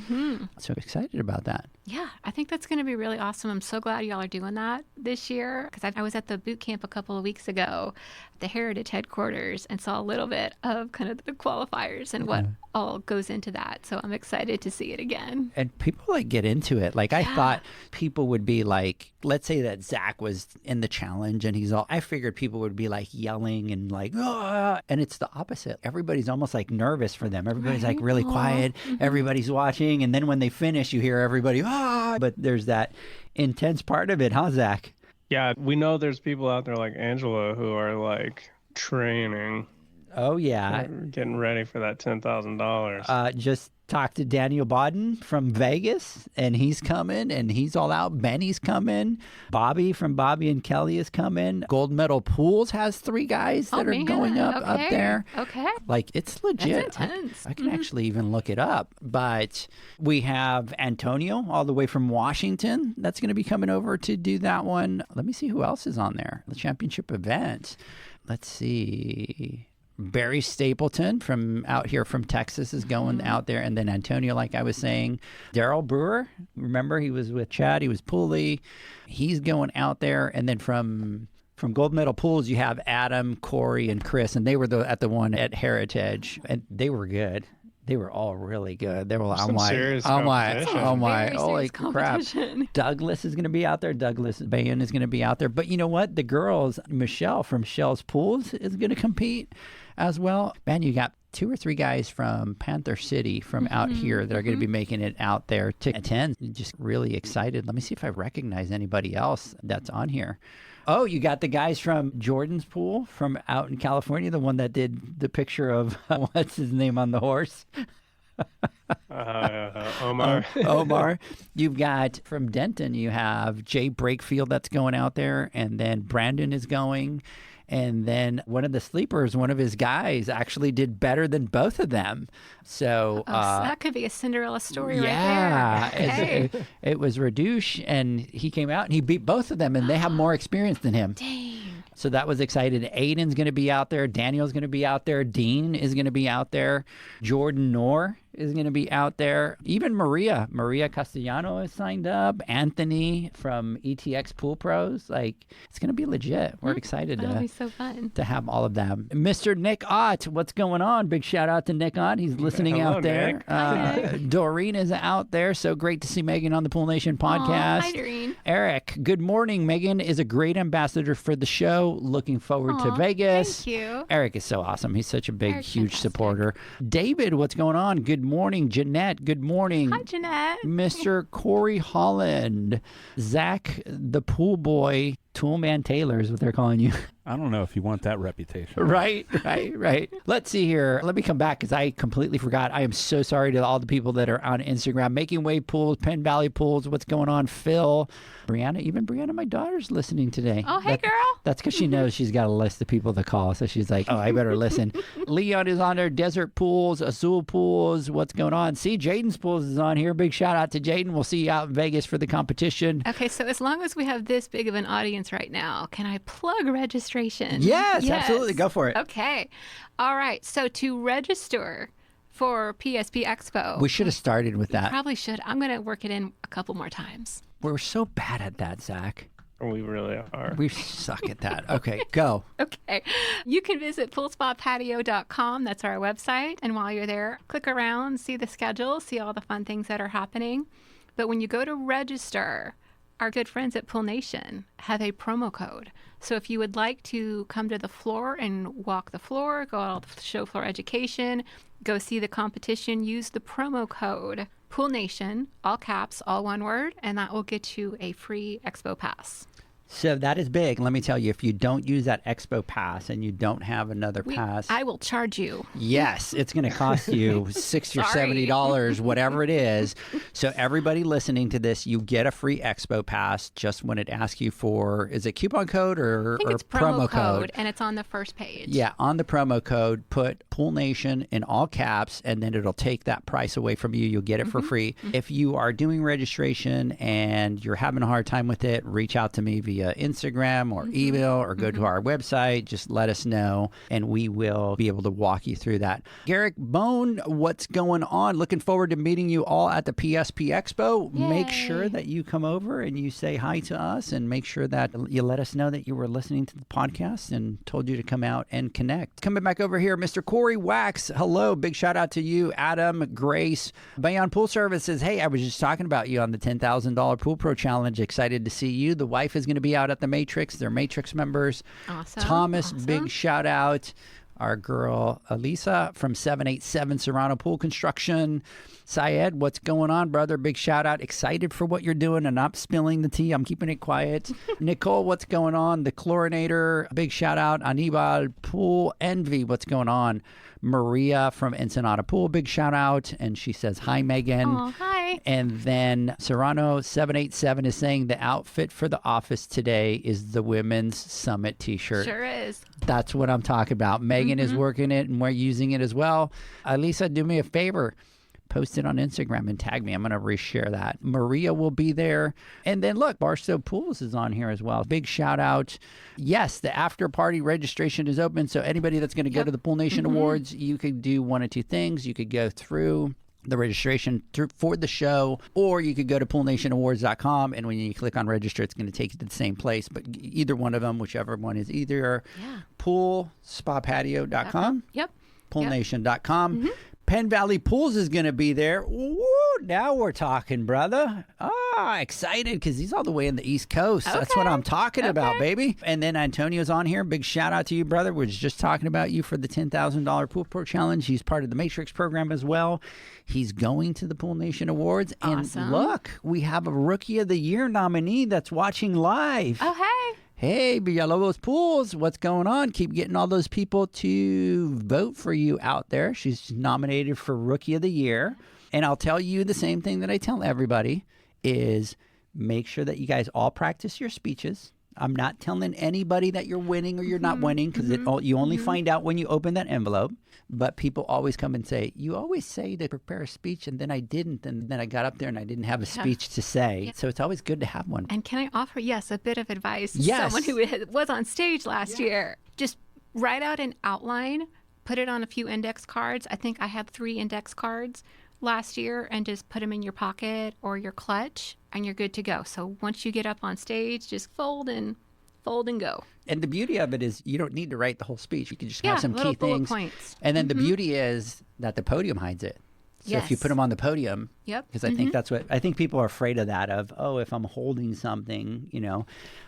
So excited about that. Yeah, I think that's going to be really awesome. I'm so glad y'all are doing that this year, because I was at the boot camp a couple of weeks ago at the Heritage headquarters and saw a little bit of kind of the qualifiers and what all goes into that. So I'm excited to see it again. And people like get into it. Like I thought people would be like, let's say that Zach was in the challenge and I figured people would be like yelling and like, oh, and it's the opposite. Everybody's almost like nervous for them. Everybody's like really quiet. Everybody's watching. And then when they finish, you hear everybody, ah, but there's that intense part of it, huh, Zach? Yeah, we know there's people out there like Angela who are like training. Oh, yeah. Getting ready for that $10,000. Just talked to Daniel Bodden from Vegas, and he's coming, and he's all out. Benny's coming. Bobby from Bobby and Kelly is coming. Gold Medal Pools has 3 guys that are going up there. Okay. Like, it's legit. That's intense. I can actually even look it up. But we have Antonio all the way from Washington that's going to be coming over to do that one. Let me see who else is on there. The championship event. Let's see. Barry Stapleton from out here from Texas is going out there. And then Antonio, like I was saying, Daryl Brewer, remember he was with Chad, he was Pooley. He's going out there. And then from Gold Medal Pools, you have Adam, Corey, and Chris. And they were at the one at Heritage. And they were good. They were all really good. They were like, holy crap. Douglas is going to be out there. Douglas Bayan is going to be out there. But you know what? The girls, Michelle from Shell's Pools is going to compete as well. Man, you got 2 or 3 guys from Panther City from out here that are going to be making it out there to attend. Just really excited. Let me see if I recognize anybody else that's on here. Oh, you got the guys from Jordan's Pool from out in California, the one that did the picture of, what's his name on the horse? Omar. Omar. You've got from Denton, you have Jay Brakefield that's going out there, and then Brandon is going. And then one of the sleepers, one of his guys actually did better than both of them. So, so that could be a Cinderella story right there. Okay. It was Radouche, and he came out and he beat both of them, and they have more experience than him. Dang. So that was exciting. Aiden's going to be out there. Daniel's going to be out there. Dean is going to be out there. Jordan Knorr is going to be out there. Even Maria Castellano is signed up. Anthony from ETX Pool Pros. Like, it's going to be legit. We're excited That'll be so fun to have all of them. Mr. Nick Ott, what's going on? Big shout out to Nick Ott. He's listening out there. Doreen is out there. So great to see Megan on the Pool Nation podcast. Hi, Doreen. Eric, good morning. Megan is a great ambassador for the show. Looking forward to Vegas. Thank you. Eric is so awesome. He's such a big, Eric's huge fantastic. supporter. David, what's going on? Good morning. Jeanette, good morning. Hi, Jeanette. Mr. Corey Holland. Zach, the pool boy, Toolman Taylor is what they're calling you. I don't know if you want that reputation. Right. Let's see here. Let me come back because I completely forgot. I am so sorry to all the people that are on Instagram. Making Wave Pools, Penn Valley Pools, what's going on? Phil, Brianna, even Brianna, my daughter's listening today. Oh, hey, girl. That's because she knows she's got a list of people to call. So she's like, oh, I better listen. Leon is on there. Desert Pools, Azul Pools, what's going on? See, Jaden's Pools is on here. Big shout out to Jaden. We'll see you out in Vegas for the competition. Okay, so as long as we have this big of an audience right now, can I plug registration? Yes, absolutely. Go for it. Okay. All right. So to register for PSP Expo. We should have started with that. Probably should. I'm going to work it in a couple more times. We're so bad at that, Zach. We really are. We suck at that. Okay, go. Okay. You can visit poolspapatio.com. That's our website. And while you're there, click around, see the schedule, see all the fun things that are happening. But when you go to register, our good friends at Pool Nation have a promo code. So if you would like to come to the floor and walk the floor, go out to show floor education, go see the competition, use the promo code Pool Nation, all caps, all one word, and that will get you a free Expo pass. So that is big. Let me tell you, if you don't use that Expo pass and you don't have another pass, I will charge you. Yes, it's going to cost you $60 or $70, whatever it is. So everybody listening to this, you get a free Expo pass just when it asks you for, is it coupon code or I think it's promo code, and it's on the first page. Yeah, on the promo code, put Pool Nation in all caps, and then it'll take that price away from you. You'll get it for free. If you are doing registration and you're having a hard time with it, reach out to me via Instagram or email or go to our website. Just let us know and we will be able to walk you through that. Garrick Bone, what's going on? Looking forward to meeting you all at the PSP Expo. Yay. Make sure that you come over and you say hi to us and make sure that you let us know that you were listening to the podcast and told you to come out and connect. Coming back over here, Mr. Corey Wax. Hello. Big shout out to you, Adam, Grace. Bayon Pool Services. Hey, I was just talking about you on the $10,000 Pool Pro Challenge. Excited to see you. The wife is going to be out at the Matrix. They're Matrix members. Awesome. Thomas, big shout out. Our girl Elisa from 787 Serrano Pool Construction. Syed, what's going on, brother? Big shout out. Excited for what you're doing and not spilling the tea. I'm keeping it quiet. Nicole, what's going on? The Chlorinator. Big shout out. Anibal Pool Envy, what's going on? Maria from Ensenada Pool, big shout out. And she says, hi, Megan. Oh, hi. And then Serrano 787 is saying the outfit for the office today is the Women's Summit t-shirt. Sure is. That's what I'm talking about. Megan is working it and we're using it as well. Elisa, do me a favor. Post it on Instagram and tag me. I'm going to reshare that. Maria will be there. And then look, Barstow Pools is on here as well. Big shout out. Yes, the after party registration is open. So anybody that's going to go to the Pool Nation Awards, you could do one of two things. You could go through the registration for the show, or you could go to poolnationawards.com, and when you click on register, it's going to take you to the same place. But either one of them, whichever one is either poolspapatio.com, poolnation.com. Penn Valley Pools is going to be there. Woo, now we're talking, brother. Excited because he's all the way in the East Coast. Okay. That's what I'm talking about, baby. And then Antonio's on here. Big shout out to you, brother. We're just talking about you for the $10,000 Pool Pro Challenge. He's part of the Matrix program as well. He's going to the Pool Nation Awards. Awesome. And look, we have a Rookie of the Year nominee that's watching live. Oh, hey. Hey, Villalobos Pools, what's going on? Keep getting all those people to vote for you out there. She's nominated for Rookie of the Year. And I'll tell you the same thing that I tell everybody is make sure that you guys all practice your speeches. I'm not telling anybody that you're winning or you're not winning because you only find out when you open that envelope. But people always come and say, you always say to prepare a speech, and then I didn't. And then I got up there and I didn't have a speech to say. So it's always good to have one. And can I offer, a bit of advice to someone who was on stage last year? Just write out an outline, put it on a few index cards. I think I had 3 index cards last year, and just put them in your pocket or your clutch, and you're good to go. So once you get up on stage, just fold and go. And the beauty of it is you don't need to write the whole speech. You can just have some little key bullet things. Points. And then the beauty is that the podium hides it. So if you put them on the podium, because I think that's what, I think people are afraid of that, of, if I'm holding something,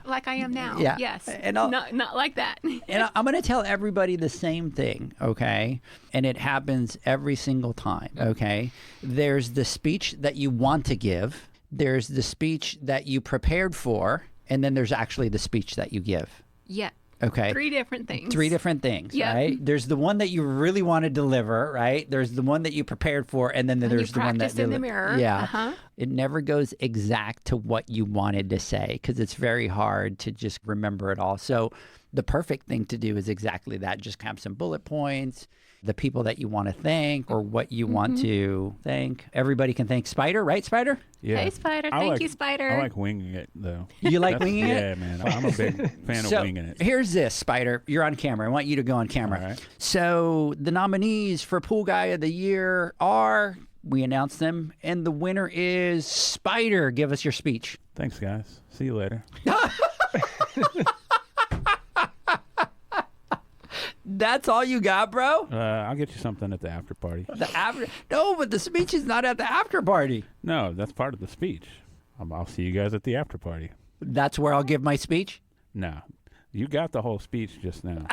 Like I am now. Yeah. Yes. And not like that. And I'm going to tell everybody the same thing, okay? And it happens every single time, okay? There's the speech that you want to give. There's the speech that you prepared for. And then there's actually the speech that you give. Yeah. Okay. 3 different things. 3 different things, Yep. right? There's the one that you really want to deliver, right? There's the one that you prepared for, and then there's the one that practiced in the mirror. Yeah. Uh-huh. It never goes exact to what you wanted to say because it's very hard to just remember it all. So the perfect thing to do is exactly that. Just have some bullet points, the people that you want to thank or what you want to thank. Everybody can thank Spider, right, Spider? Yeah. Hey, Spider. Thank you, Spider. I like winging it, though. You like winging it? Yeah, man. I'm a big fan of winging it. Here's this, Spider. You're on camera. I want you to go on camera. All right. So the nominees for Pool Guy of the Year are, we announced them, and the winner is Spider. Give us your speech. Thanks, guys. See you later. That's all you got, bro? I'll get you something at the after party. No, but the speech is not at the after party. No, that's part of the speech. I'll see you guys at the after party. That's where I'll give my speech? No, you got the whole speech just now.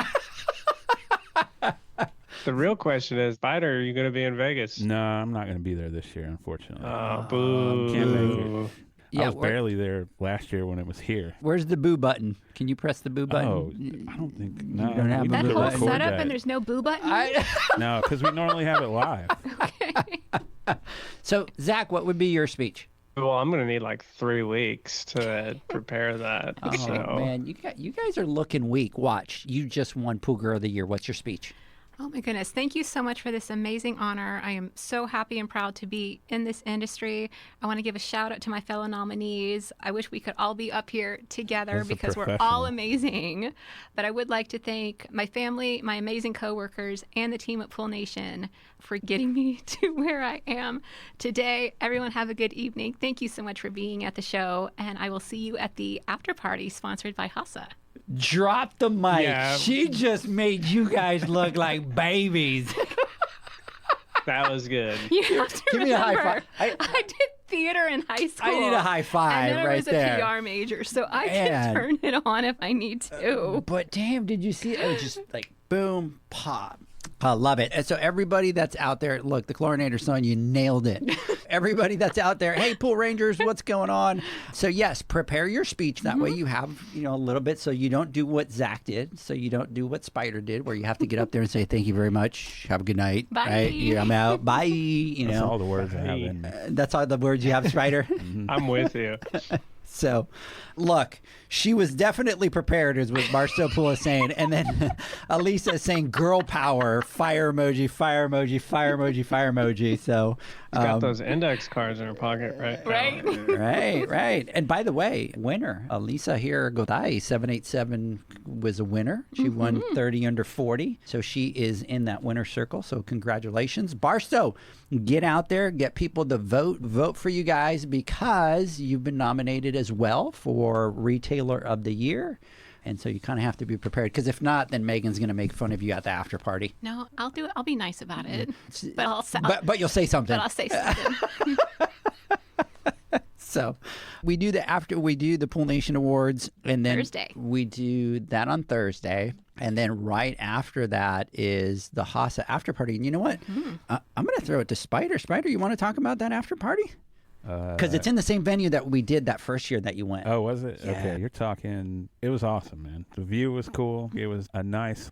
The real question is, Spider, are you going to be in Vegas? No, I'm not going to be there this year, unfortunately. Oh, boo. Can't make it. Yeah, I was barely there last year when it was here. Where's the boo button? Can you press the boo button? Oh, I don't think. No, don't have we a That need to boo whole button. record setup that. and there's no boo button? No, because we normally have it live. So, Zach, what would be your speech? Well, I'm going to need like 3 weeks to prepare that. Oh, so. man, you guys are looking weak. Watch. You just won Pool Girl of the Year. What's your speech? Oh my goodness. Thank you so much for this amazing honor. I am so happy and proud to be in this industry. I want to give a shout out to my fellow nominees. I wish we could all be up here together That's a because we're all professional. amazing. But I would like to thank my family, my amazing coworkers, and the team at Pool Nation for getting me to where I am today. Everyone have a good evening. Thank you so much for being at the show. And I will see you at the after party sponsored by HASA. Drop the mic. Yeah. She just made you guys look like babies. That was good. You have to Give me a high remember, five. I did theater in high school. I need a high five and then right I was there. a PR major, so I Man. can turn it on if I need to. But damn, did you see it? It was just like boom, pop. I love it. And so everybody that's out there, look, the Chlorinator son, you nailed it. Everybody that's out there, hey, Pool Rangers, what's going on? So yes, prepare your speech. That way you have, a little bit so you don't do what Zach did. So you don't do what Spider did, where you have to get up there and say, thank you very much. Have a good night. Bye. Right? Yeah, I'm out. Bye. That's all the words I have in there. That's all the words you have, Spider. I'm with you. So, look, she was definitely prepared, is what Barstow Pool is saying. And then Elisa is saying girl power, fire emoji, fire emoji, fire emoji, fire emoji. So, She's got those index cards in her pocket right now. Right? right. And by the way, winner, Elisa here, Godai, 787 was a winner. She won 30 under 40. So she is in that winner circle. So congratulations. Barstow, get out there, get people to vote for you guys because you've been nominated as well for Retailer of the Year. And so you kind of have to be prepared because if not, then Megan's going to make fun of you at the after party. No, I'll do it. I'll be nice about it. But But you'll say something. I'll say something. So we do the Pool Nation Awards and then Thursday. we do that on Thursday. And then right after that is the HASA after party. And you know what? I'm going to throw it to Spider. Spider, you want to talk about that after party? Because it's in the same venue that we did that first year that you went. Oh, was it? Yeah. Okay, you're talking. It was awesome, man. The view was cool. It was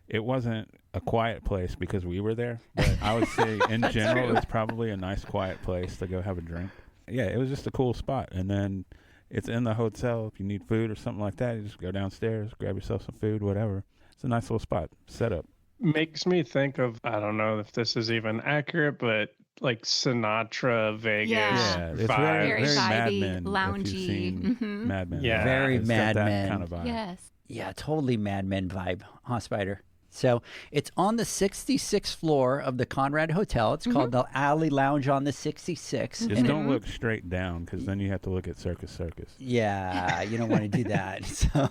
it wasn't a quiet place because we were there, but I would say in general, it's probably a nice quiet place to go have a drink. Yeah, it was just a cool spot. And then it's in the hotel. If you need food or something like that, you just go downstairs, grab yourself some food, whatever. It's a nice little spot set up. Makes me think of, I don't know if this is even accurate, but like Sinatra, Vegas. Yeah. It's vibe. Very Mad vibey, Men. loungy. If you've seen Mhm. Mad Men. Yeah. Very It's got Mad that Men. kind of vibe. Yes. Yeah, totally Mad Men vibe, huh, Spider? So it's on the 66th floor of the Conrad Hotel. It's called the Alle Lounge on the 66th. Just don't look straight down because then you have to look at Circus. Yeah, you don't want to do that. So,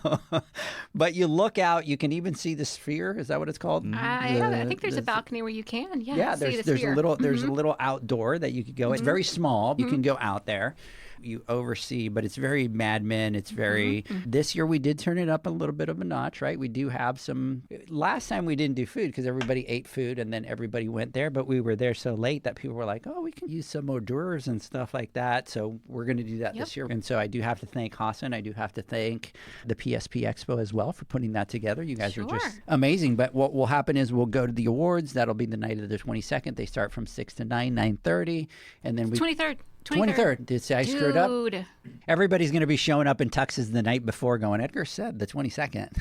but you look out, you can even see the sphere. Is that what it's called? I think there's a balcony where you can. Yeah, Yeah, see the there's a sphere. little outdoor that you could go. It's very small. You can go out there. You oversee, but it's very Mad Men. It's very, this year we did turn it up a little bit of a notch, right? We do have some, last time we didn't do food because everybody ate food and then everybody went there, but we were there so late that people were like, oh, we can use some hors d'oeuvres and stuff like that. So we're going to do that this year. And so I do have to thank HASA and I do have to thank the PSP Expo as well for putting that together. You guys are just amazing. But what will happen is we'll go to the awards. That'll be the night of the 22nd. They start from 6 to 9, 9:30. And then 23rd. 23rd. Did I screw it up? Everybody's going to be showing up in tuxes the night before going, Edgar said the 22nd.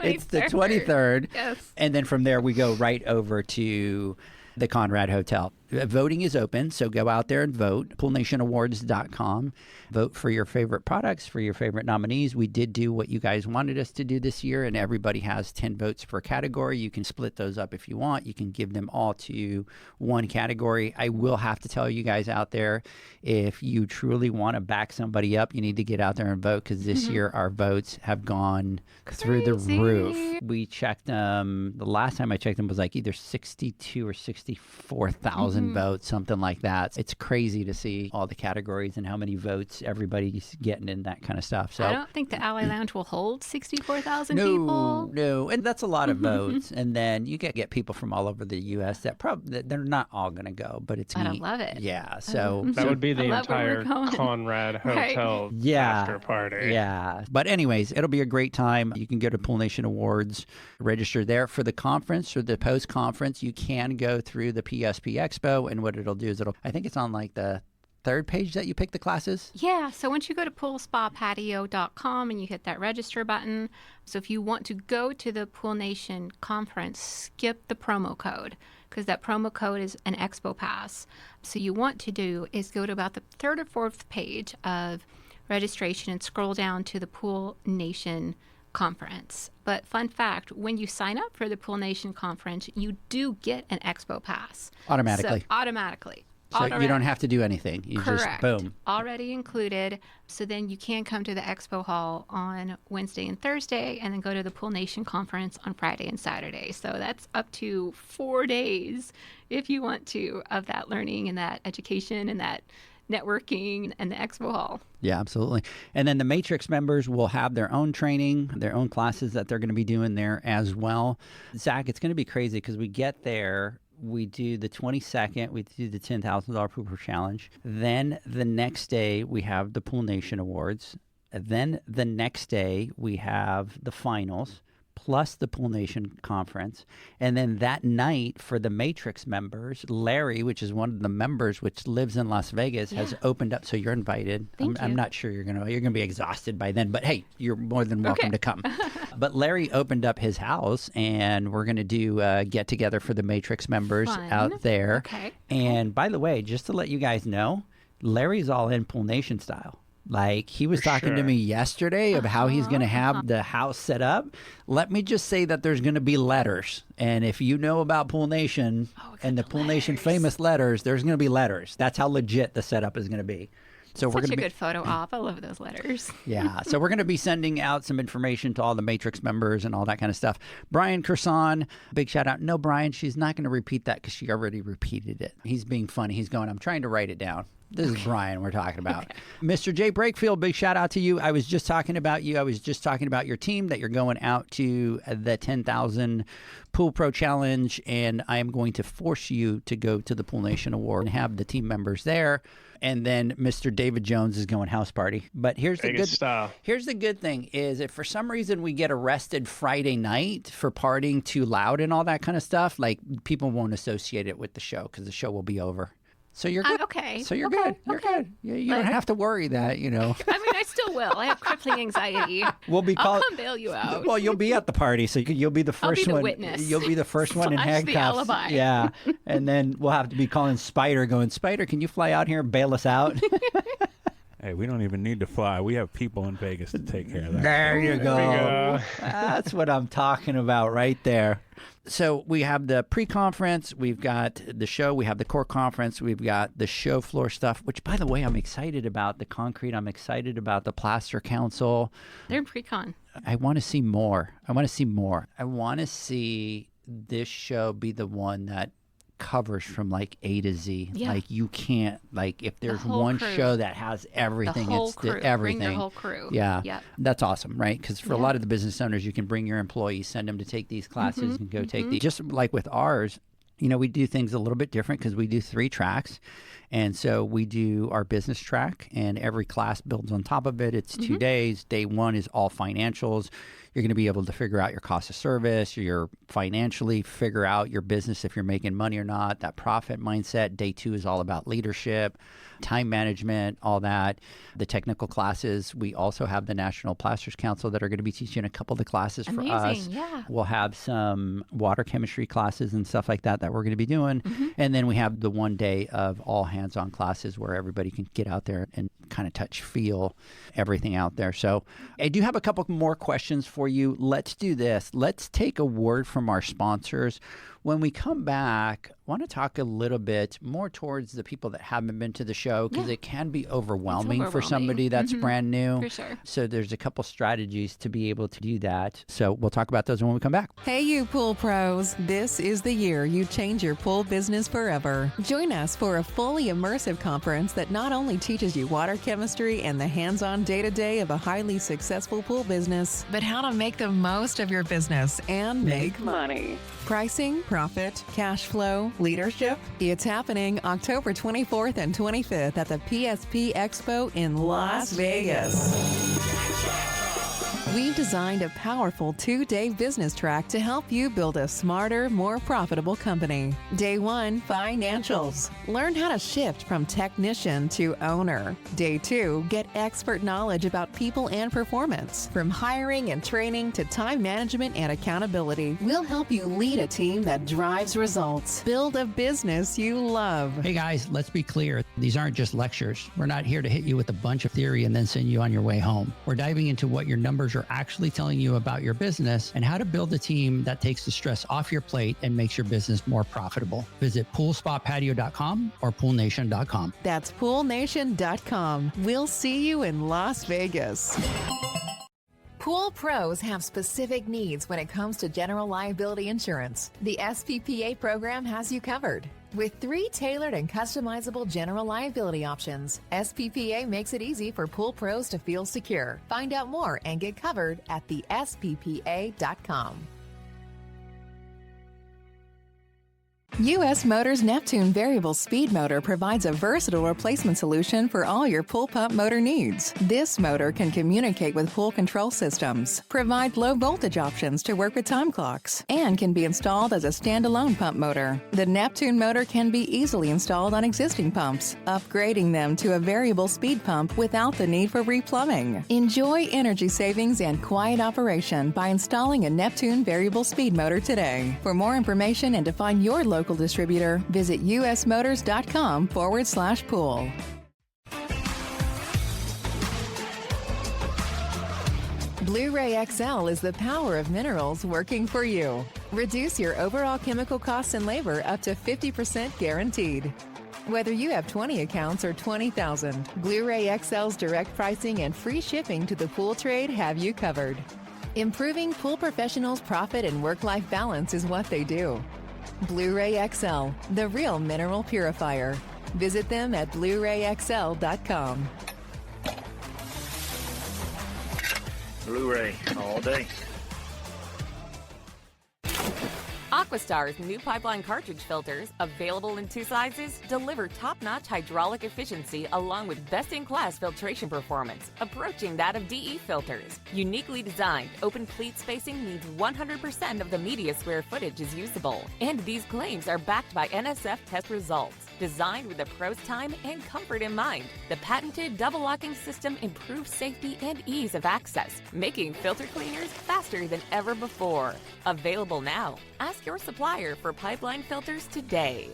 It's the 23rd. Yes. And then from there, we go right over to the Conrad Hotel. Voting is open, so go out there and vote. PoolNationAwards.com. Vote for your favorite products, for your favorite nominees. We did do what you guys wanted us to do this year, and everybody has 10 votes per category. You can split those up if you want. You can give them all to one category. I will have to tell you guys out there, if you truly want to back somebody up, you need to get out there and vote, because this year our votes have gone through the roof. We checked them. The last time I checked them was like either 62 or 64,000 votes, something like that. It's crazy to see all the categories and how many votes everybody's getting in that kind of stuff. So I don't think the Alle Lounge will hold 64,000 people. No, and that's a lot of votes. And then you get people from all over the U.S. that probably they're not all going to go, but it's I neat. love it. Yeah, so that would be the love where entire we're going. Conrad Hotel after party. Yeah. But anyways, it'll be a great time. You can go to Pool Nation Awards, register there for the conference or the post-conference. You can go through the PSP Expo, and what it'll do is I think it's on like the third page that you pick the classes. Yeah, so once you go to poolspapatio.com and you hit that register button, so if you want to go to the Pool Nation conference, skip the promo code, because that promo code is an Expo Pass. So you want to do is go to about the third or fourth page of registration and scroll down to the Pool Nation conference. But fun fact, when you sign up for the Pool Nation conference, you do get an Expo Pass. Automatically. So, automatically. So you don't have to do anything. You Correct. just, boom. Already included. So then you can come to the Expo Hall on Wednesday and Thursday and then go to the Pool Nation conference on Friday and Saturday. So that's up to 4 days if you want to of that learning and that education and that networking and the Expo Hall. Yeah, absolutely. And then the Matrix members will have their own training, their own classes that they're going to be doing there as well. Zach, it's going to be crazy because we get there. We do the 22nd, we do the $10,000 Pooper Challenge. Then the next day, we have the Pool Nation Awards. Then the next day, we have the finals, plus the Pool Nation Conference. And then that night, for the Matrix members, Larry, which is one of the members, which lives in Las Vegas, has opened up. So you're invited. I'm not sure you're gonna be exhausted by then, but hey, you're more than welcome to come. But Larry opened up his house, and we're gonna do a get together for the Matrix members out there. Okay. And by the way, just to let you guys know, Larry's all in Pool Nation style. Like, he was talking to me yesterday of how he's going to have the house set up. Let me just say that there's going to be letters. And if you know about Pool Nation and the Pool Nation famous letters, there's going to be letters. That's how legit the setup is going to be. So we're Such going a good photo op. I love those letters. Yeah. So we're going to be sending out some information to all the Matrix members and all that kind of stuff. Brian Kerson, big shout out. No, Brian, she's not going to repeat that because she already repeated it. He's being funny. He's going, I'm trying to write it down. This is Brian we're talking about. Mr. Jay Brakefield, big shout out to you. I was just talking about you. I was just talking about your team, that you're going out to the 10,000 Pool Pro Challenge, and I am going to force you to go to the Pool Nation Award and have the team members there. And then Mr. David Jones is going house party. But here's the good thing is, if for some reason we get arrested Friday night for partying too loud and all that kind of stuff, like, people won't associate it with the show because the show will be over. So you're good. Okay. So you're good. You're good. You don't have to worry that, I mean, I still will. I have crippling anxiety. We'll be I'll come bail you out. Well, you'll be at the party, so you'll be the first one. I'll be the witness. You'll be the first one in handcuffs. The alibi. Yeah. And then we'll have to be calling Spider, going, Spider, can you fly out here and bail us out? Hey, we don't even need to fly. We have people in Vegas to take care of that. There you go. That's what I'm talking about right there. So we have the pre-conference, we've got the show, we have the core conference, we've got the show floor stuff, which, by the way, I'm excited about the concrete. I'm excited about the Plaster Council. They're in pre-con. I want to see more. I want to see this show be the one that covers from like A to Z. Yeah. Like you can't, like if there's whole one crew. show that has everything, The whole it's crew. everything. Bring your whole crew. Yeah. Yep. That's awesome, right? Because for a lot of the business owners, you can bring your employees, send them to take these classes and go take these. Just like with ours, you know, we do things a little bit different because we do 3 tracks. And so we do our business track, and every class builds on top of it. It's 2 days. Day 1 is all financials. You're going to be able to figure out your cost of service, your financially figure out your business if you're making money or not, that profit mindset. Day 2 is all about leadership, time management, all that. The technical classes, we also have the National Plasters Council that are going to be teaching a couple of the classes for us. Yeah. We'll have some water chemistry classes and stuff like that we're going to be doing. And then we have the 1 day of all hands-on classes where everybody can get out there and kind of touch, feel everything out there. So I do have a couple more questions for you. Let's do this. Let's take a word from our sponsors. When we come back, I want to talk a little bit more towards the people that haven't been to the show, because it can be overwhelming for somebody that's brand new. For sure. So there's a couple strategies to be able to do that. So we'll talk about those when we come back. Hey, you pool pros. This is the year you change your pool business forever. Join us for a fully immersive conference that not only teaches you water chemistry and the hands-on day-to-day of a highly successful pool business, but how to make the most of your business and make money. Pricing, profit, cash flow, leadership. It's happening October 24th and 25th at the PSP Expo in Las Vegas. We've designed a powerful 2-day business track to help you build a smarter, more profitable company. Day 1, financials. Learn how to shift from technician to owner. Day 2, get expert knowledge about people and performance. From hiring and training to time management and accountability, we'll help you lead a team that drives results. Build a business you love. Hey guys, let's be clear. These aren't just lectures. We're not here to hit you with a bunch of theory and then send you on your way home. We're diving into what your numbers are actually telling you about your business and how to build a team that takes the stress off your plate and makes your business more profitable. Visit poolspotpatio.com or poolnation.com. That's poolnation.com. We'll see you in Las Vegas. Pool pros have specific needs when it comes to general liability insurance. The SPPA program has you covered. With 3 tailored and customizable general liability options, SPPA makes it easy for pool pros to feel secure. Find out more and get covered at thesppa.com. U.S. Motors Neptune Variable Speed Motor provides a versatile replacement solution for all your pool pump motor needs. This motor can communicate with pool control systems, provide low voltage options to work with time clocks, and can be installed as a standalone pump motor. The Neptune motor can be easily installed on existing pumps, upgrading them to a variable speed pump without the need for replumbing. Enjoy energy savings and quiet operation by installing a Neptune Variable Speed Motor today. For more information and to find your local distributor, visit usmotors.com/pool. Blu-ray XL is the power of minerals working for you. Reduce your overall chemical costs and labor up to 50% guaranteed. Whether you have 20 accounts or 20,000, Blu-ray XL's direct pricing and free shipping to the pool trade have you covered. Improving pool professionals' profit and work-life balance is what they do. Blu-ray XL, the real mineral purifier. Visit them at BluRayXL.com. Blu-ray all day. Aquastar's new pipeline cartridge filters, available in 2 sizes, deliver top-notch hydraulic efficiency along with best-in-class filtration performance, approaching that of DE filters. Uniquely designed, open pleat spacing means 100% of the media square footage is usable. And these claims are backed by NSF test results. Designed with the pro's time and comfort in mind, the patented double-locking system improves safety and ease of access, making filter cleaners faster than ever before. Available now. Ask your supplier for pipeline filters today.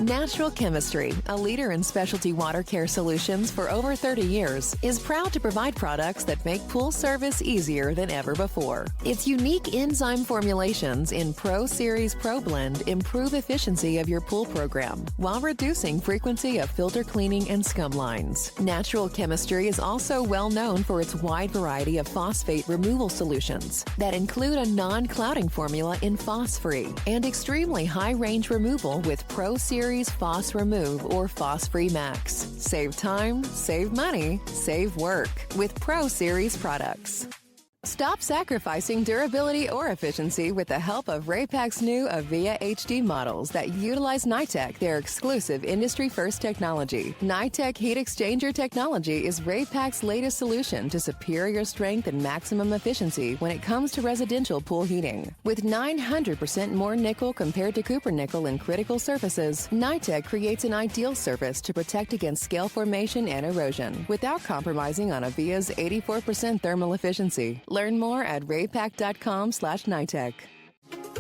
Natural Chemistry, a leader in specialty water care solutions for over 30 years, is proud to provide products that make pool service easier than ever before. Its unique enzyme formulations in Pro Series Pro Blend improve efficiency of your pool program while reducing frequency of filter cleaning and scum lines. Natural Chemistry is also well known for its wide variety of phosphate removal solutions that include a non-clouding formula in Phos-Free and extremely high-range removal with Pro Series Phos Remove or Phos-Free Max. Save time, save money, save work with Pro Series products. Stop sacrificing durability or efficiency with the help of Raypak's new Avia HD models that utilize NITEC, their exclusive industry-first technology. NITEC heat exchanger technology is Raypak's latest solution to superior strength and maximum efficiency when it comes to residential pool heating. With 900% more nickel compared to copper nickel in critical surfaces, NITEC creates an ideal surface to protect against scale formation and erosion without compromising on Avia's 84% thermal efficiency. Learn more at raypak.com/NITEC.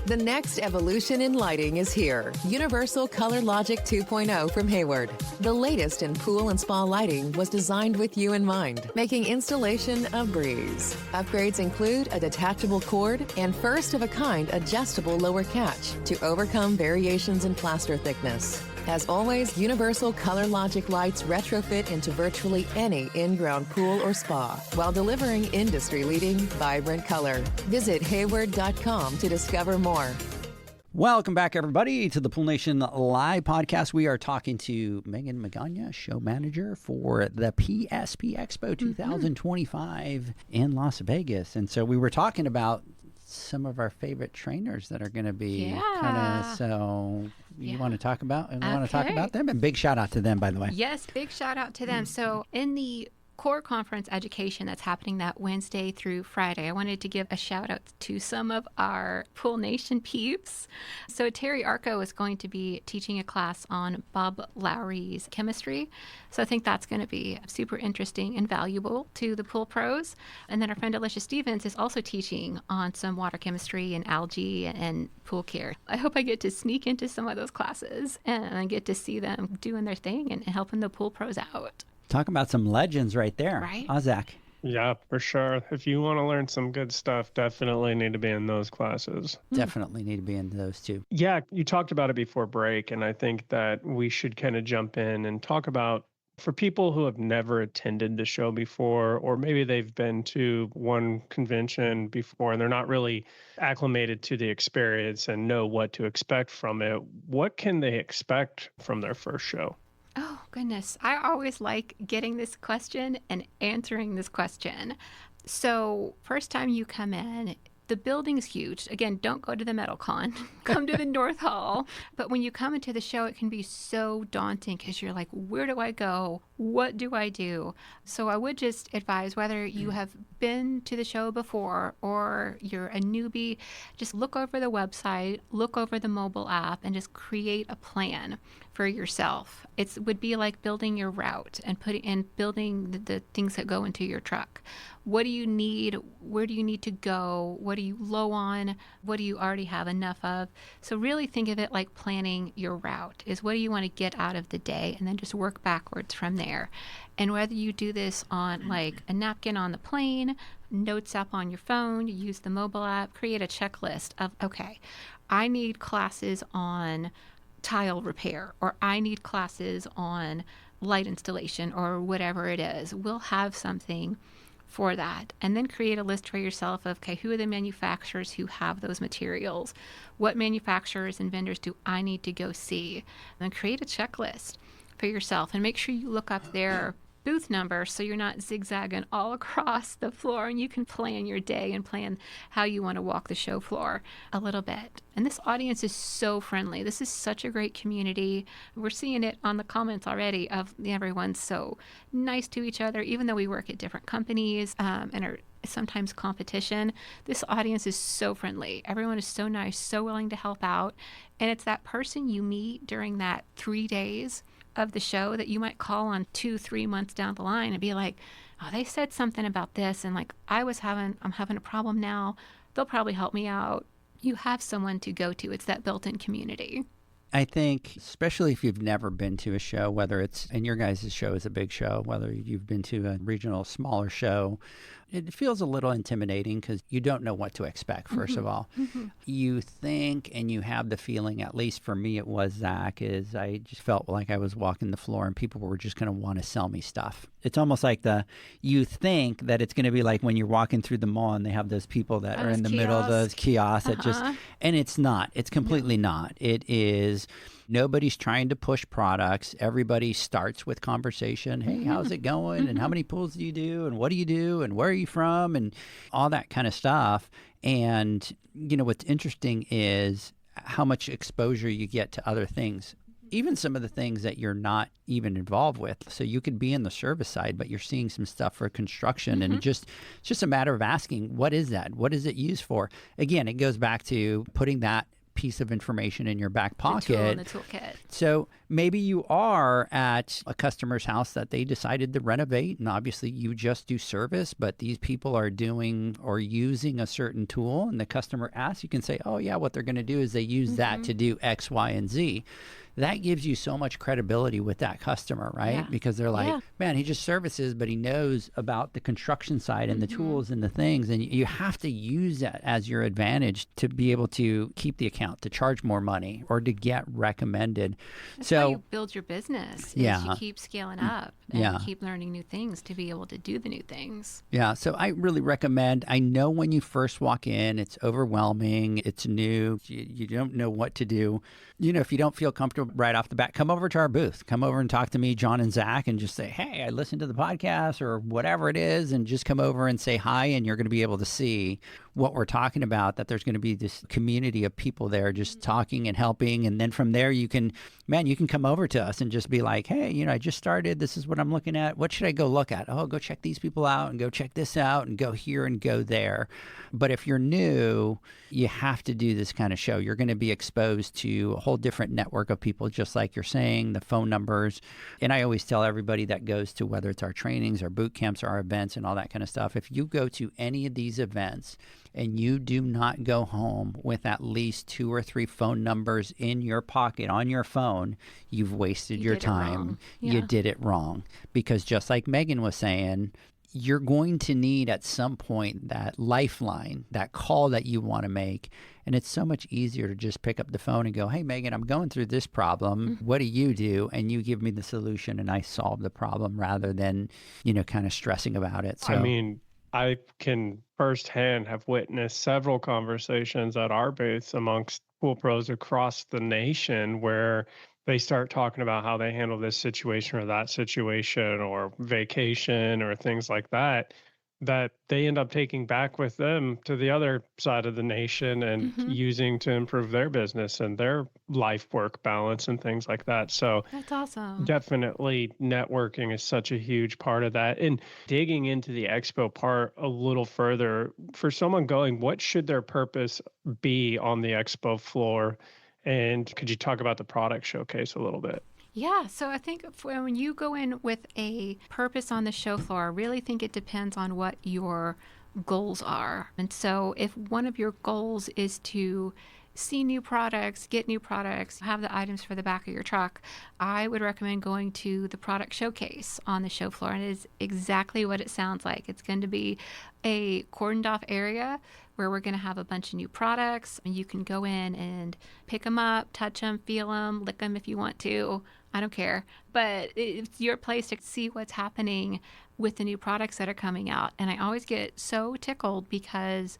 The next evolution in lighting is here. Universal Color Logic 2.0 from Hayward. The latest in pool and spa lighting was designed with you in mind, making installation a breeze. Upgrades include a detachable cord and first-of-a-kind adjustable lower catch to overcome variations in plaster thickness. As always, Universal Color Logic lights retrofit into virtually any in-ground pool or spa while delivering industry-leading, vibrant color. Visit Hayward.com to discover more. Welcome back, everybody, to the Pool Nation Live podcast. We are talking to Meagan MAGAñA, show manager for the PSP Expo 2025 in Las Vegas. And so we were talking about some of our favorite trainers that are going to be kind of, so you want to talk about them? And big shout out to them, by the way. Yes, big shout out to them. So in the core conference education that's happening that Wednesday through Friday, I wanted to give a shout out to some of our Pool Nation peeps. So Terry Arco is going to be teaching a class on Bob Lowry's chemistry. So I think that's going to be super interesting and valuable to the pool pros. And then our friend Alicia Stevens is also teaching on some water chemistry and algae and pool care. I hope I get to sneak into some of those classes and I get to see them doing their thing and helping the pool pros out. Talk about some legends right there. Right? Zach. Yeah, for sure. If you want to learn some good stuff, definitely need to be in those classes. Definitely need to be in those too. Yeah, you talked about it before break, and I think that we should kind of jump in and talk about, for people who have never attended the show before, or maybe they've been to one convention before and they're not really acclimated to the experience and know what to expect from it, what can they expect from their first show? Oh, goodness. I always like getting this question and answering this question. So first time you come in, the building's huge. Again, don't go to the MetalCon. Come to the North Hall. But when you come into the show, it can be so daunting because you're like, where do I go? What do I do? So I would just advise, whether you have been to the show before or you're a newbie, just look over the website, look over the mobile app, and just create a plan for yourself. It would be like building your route and building the things that go into your truck. What do you need? Where do you need to go? What are you low on? What do you already have enough of? So really think of it like planning your route, is what do you want to get out of the day, and then just work backwards from there. And whether you do this on like a napkin on the plane, notes app on your phone, you use the mobile app, create a checklist of, okay, I need classes on tile repair, or I need classes on light installation, or whatever it is. We'll have something for that. And then create a list for yourself of, okay, who are the manufacturers who have those materials? What manufacturers and vendors do I need to go see? And then create a checklist for yourself and make sure you look up their booth number so you're not zigzagging all across the floor, and you can plan your day and plan how you want to walk the show floor a little bit. And this audience is so friendly. This is such a great community. We're seeing it on the comments already of everyone's so nice to each other, even though we work at different companies and are sometimes competition. This audience is so friendly. Everyone is so nice, so willing to help out. And it's that person you meet during that 3 days of the show that you might call on 2-3 months down the line and be like, oh, they said something about this, and like I'm having a problem now. They'll probably help me out. You have someone to go to. It's that built-in community. I think, especially if you've never been to a show, whether it's, and your guys' show is a big show, whether you've been to a regional, smaller show, it feels a little intimidating because you don't know what to expect, first of all. You think and you have the feeling, at least for me it was, Zach, is I just felt like I was walking the floor and people were just going to want to sell me stuff. It's almost like you think that it's going to be like when you're walking through the mall and they have those people that are in the middle of those kiosks that just, and it's not. It's completely not. It is... Nobody's trying to push products. Everybody starts with conversation. Hey, how's it going? And how many pulls do you do? And what do you do? And where are you from? And all that kind of stuff. And, what's interesting is how much exposure you get to other things, even some of the things that you're not even involved with. So you could be in the service side, but you're seeing some stuff for construction. And it's just a matter of asking, what is that? What is it used for? Again, it goes back to putting that piece of information in your back pocket. The tool in the toolkit. So maybe you are at a customer's house that they decided to renovate, and obviously you just do service, but these people are doing or using a certain tool, and the customer asks, you can say, oh yeah, what they're going to do is they use that to do X, Y, and Z. That gives you so much credibility with that customer, right? Yeah. Because they're like, man, he just services, but he knows about the construction side and the tools and the things. And you have to use that as your advantage to be able to keep the account, to charge more money, or to get recommended. That's how you build your business. Is you keep scaling up and keep learning new things to be able to do the new things. Yeah. So I really recommend, I know when you first walk in, it's overwhelming. It's new. You don't know what to do. If you don't feel comfortable right off the bat, come over to our booth. Come over and talk to me, John and Zach, and just say, hey, I listened to the podcast or whatever it is, and just come over and say hi, and you're going to be able to see what we're talking about, that there's going to be this community of people there just talking and helping. And then from there, you can come over to us and just be like, hey, I just started. This is what I'm looking at. What should I go look at? Oh, go check these people out and go check this out and go here and go there. But if you're new, you have to do this kind of show. You're going to be exposed to a whole different network of people, just like you're saying, the phone numbers. And I always tell everybody that goes to, whether it's our trainings, our boot camps, our events, and all that kind of stuff, if you go to any of these events and you do not go home with at least 2 or 3 phone numbers in your pocket on your phone, you've wasted your time. You did it wrong. Because just like Meagan was saying, you're going to need at some point that lifeline, that call that you want to make. And it's so much easier to just pick up the phone and go, hey, Meagan, I'm going through this problem. What do you do? And you give me the solution and I solve the problem, rather than, kind of stressing about it. So, I can firsthand have witnessed several conversations at our booth amongst pool pros across the nation where they start talking about how they handle this situation or that situation or vacation or things like that, that they end up taking back with them to the other side of the nation and using to improve their business and their life-work balance and things like that. So that's awesome. Definitely networking is such a huge part of that. And digging into the expo part a little further, for someone going, what should their purpose be on the expo floor? And could you talk about the product showcase a little bit? Yeah, so I think when you go in with a purpose on the show floor, I really think it depends on what your goals are. And so if one of your goals is to see new products, get new products, have the items for the back of your truck, I would recommend going to the product showcase on the show floor. And it is exactly what it sounds like. It's going to be a cordoned off area where we're going to have a bunch of new products. You can go in and pick them up, touch them, feel them, lick them if you want to. I don't care. But it's your place to see what's happening with the new products that are coming out. And I always get so tickled because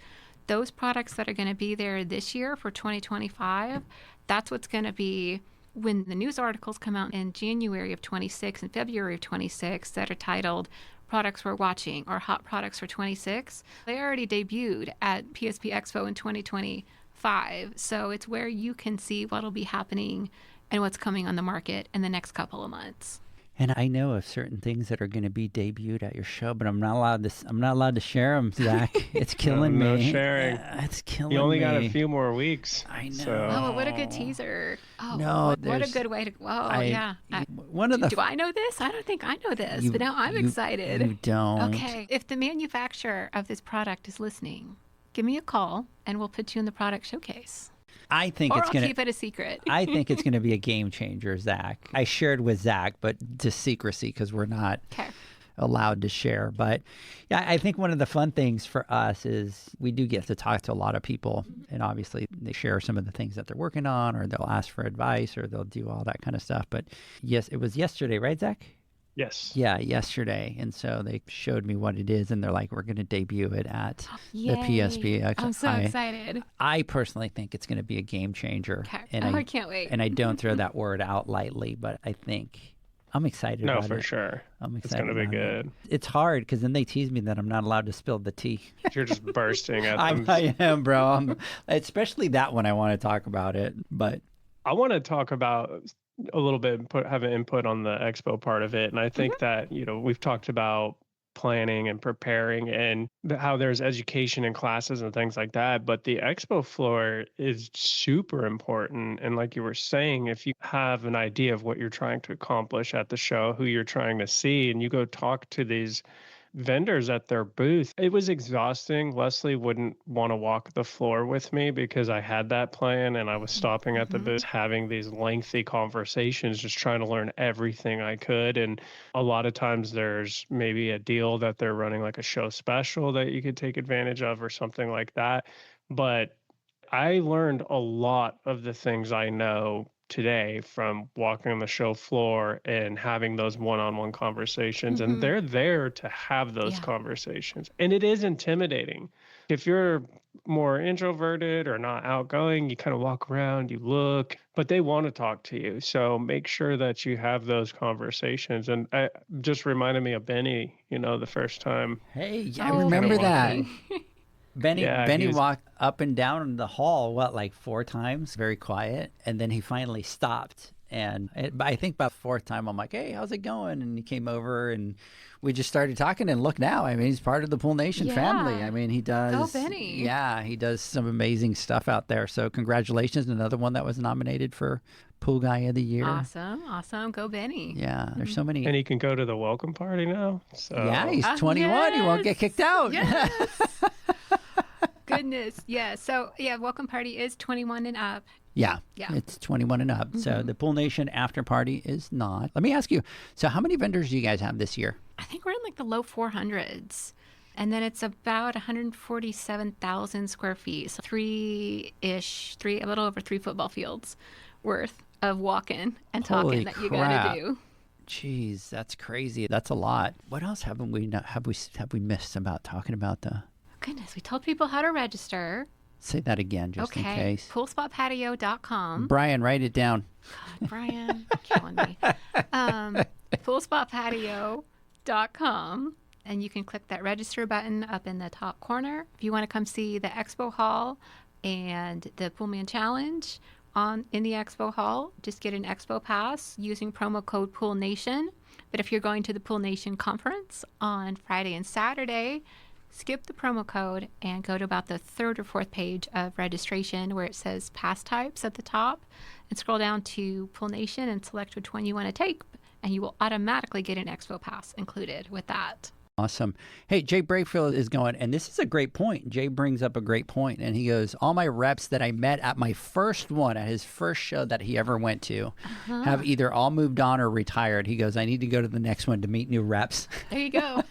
those products that are going to be there this year for 2025, that's what's going to be when the news articles come out in January of 26 and February of 26 that are titled Products We're Watching or Hot Products for 26. They already debuted at PSP Expo in 2025. So it's where you can see what'll be happening and what's coming on the market in the next couple of months. And I know of certain things that are going to be debuted at your show, but I'm not allowed to share them, Zach. It's killing me. No sharing. It's killing me. You only got a few more weeks. I know. So. Oh, what a good teaser. Oh, no, what a good way to... Oh, yeah. Do I know this? I don't think I know this, but now I'm excited. You don't. Okay. If the manufacturer of this product is listening, give me a call and we'll put you in the product showcase. I think Or it's I'll going to keep it a secret. I think it's going to be a game changer, Zach. I shared with Zach, but to secrecy because we're not Okay. allowed to share. But yeah, I think one of the fun things for us is we do get to talk to a lot of people, and obviously they share some of the things that they're working on, or they'll ask for advice, or they'll do all that kind of stuff. But yes, it was yesterday, right, Zach? Yes. Yeah, yesterday. And so they showed me what it is, and they're like, we're going to debut it at the Yay. PSP Expo. I'm so excited. I personally think it's going to be a game changer. Okay. And I can't wait. And I don't throw that word out lightly, but I think I'm excited No, about for it. sure. I'm It's excited. going to be about it. good. It's hard because then they tease me that I'm not allowed to spill the tea. You're just bursting at them. I am, bro. Especially that one. I want to talk about it, but I want to talk about a little bit, have an input on the expo part of it. And I think that, we've talked about planning and preparing and how there's education and classes and things like that. But the expo floor is super important. And like you were saying, if you have an idea of what you're trying to accomplish at the show, who you're trying to see, and you go talk to these vendors at their booth, it was exhausting. Leslie wouldn't want to walk the floor with me because I had that plan and I was stopping at the booth, having these lengthy conversations, just trying to learn everything I could. And a lot of times there's maybe a deal that they're running, like a show special that you could take advantage of or something like that. But I learned a lot of the things I know today from walking on the show floor and having those one-on-one conversations. And they're there to have those conversations. And it is intimidating. If you're more introverted or not outgoing, you kind of walk around, you look, but they want to talk to you. So make sure that you have those conversations. And I just reminded me of Benny, the first time. hey, yeah, I remember that. Benny Yeah, walked up and down the hall, like 4 times, very quiet. And then he finally stopped. And I think about 4th time, I'm like, hey, how's it going? And he came over and we just started talking. And look now, I mean, he's part of the Pool Nation family. I mean, he does. Go Benny. Yeah, he does some amazing stuff out there. So congratulations. Another one that was nominated for Pool Guy of the Year. Awesome. Go Benny. Yeah, there's so many. And he can go to the welcome party now. So Yeah, he's 21. He won't get kicked out. Yes. Goodness. Yeah. So, welcome party is 21 and up. Yeah, Yeah. it's 21 and up. So the Pool Nation after party is not. Let me ask you, so how many vendors do you guys have this year? I think we're in like the low 400s. And then it's about 147,000 square feet. So a little over 3 football fields worth of walking and Holy talking that you crap. got to do. Jeez, that's crazy. That's a lot. What else have we missed about talking about the? Goodness, we told people how to register. Say that again, just in case. Poolspotpatio.com. Brian, write it down. God, Brian, you're killing me. Poolspotpatio.com. And you can click that register button up in the top corner. If you want to come see the expo hall and the Poolman Challenge in the expo hall, just get an expo pass using promo code POOLNATION. But if you're going to the Pool Nation conference on Friday and Saturday, skip the promo code and go to about the 3rd or 4th page of registration where it says pass types at the top, and scroll down to Pool Nation and select which one you want to take, and you will automatically get an expo pass included with that. Awesome. Hey, Jay Brakefield is going, and this is a great point. Jay brings up a great point, and he goes, all my reps that I met at my first one, at his first show that he ever went to, have either all moved on or retired. He goes, I need to go to the next one to meet new reps. There you go.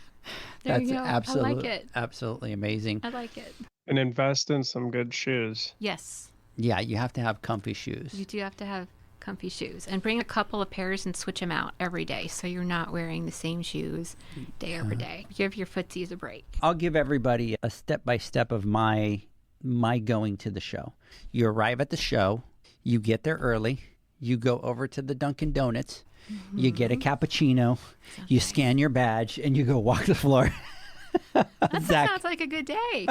That's I like it. Absolutely amazing. I like it. and invest in some good shoes. Yes. Yeah, you have to have comfy shoes. You do have to have comfy shoes, and bring a couple of pairs and switch them out every day so you're not wearing the same shoes day over day. Give your footsies a break. I'll give everybody a step-by-step of my going to the show. You arrive at the show, you get there early, you go over to the Dunkin' Donuts, you get a cappuccino, you scan your badge, and you go walk the floor. That sounds like a good day.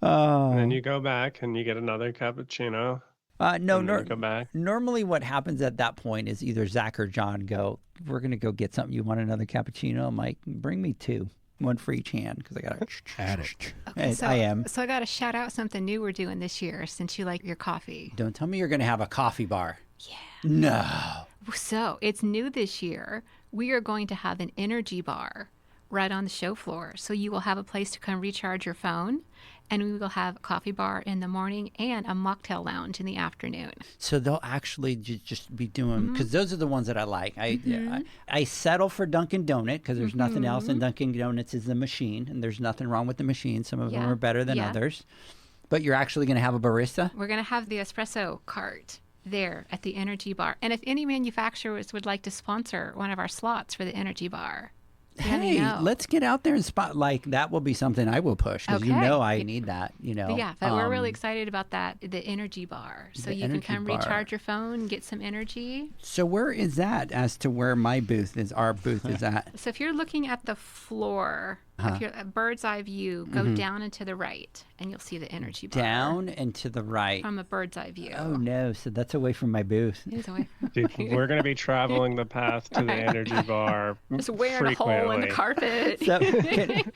And then you go back and you get another cappuccino. Go back. Normally what happens at that point is either Zach or John go, we're going to go get something. You want another cappuccino? I'm like, bring me 2. One for each hand, because I got to... Addict. Okay, I am. So I got to shout out something new we're doing this year since you like your coffee. Don't tell me you're going to have a coffee bar. Yeah. No. So it's new this year. We are going to have an energy bar right on the show floor. So you will have a place to come recharge your phone, and we will have a coffee bar in the morning and a mocktail lounge in the afternoon. So they'll actually just be doing, because those are the ones that I like. I settle for Dunkin' Donut because there's nothing else, and Dunkin' Donuts is the machine, and there's nothing wrong with the machine. Some of them are better than others. But you're actually going to have a barista? We're going to have the espresso cart there at the energy bar. And if any manufacturers would like to sponsor one of our slots for the energy bar, hey, let's get out there and spot. Like, that will be something I will push because I need that. Yeah, but we're really excited about that, the energy bar. So you can come recharge your phone, get some energy. So where is that as to where my booth is, our booth is at? So if you're looking at the floor, if you're a bird's eye view, go down and to the right, and you'll see the energy bar. Down and to the right. From a bird's eye view. Oh, no. So that's away from my booth. It is away from Dude, we're going to be traveling the path to the energy bar just wearing a hole in the carpet. So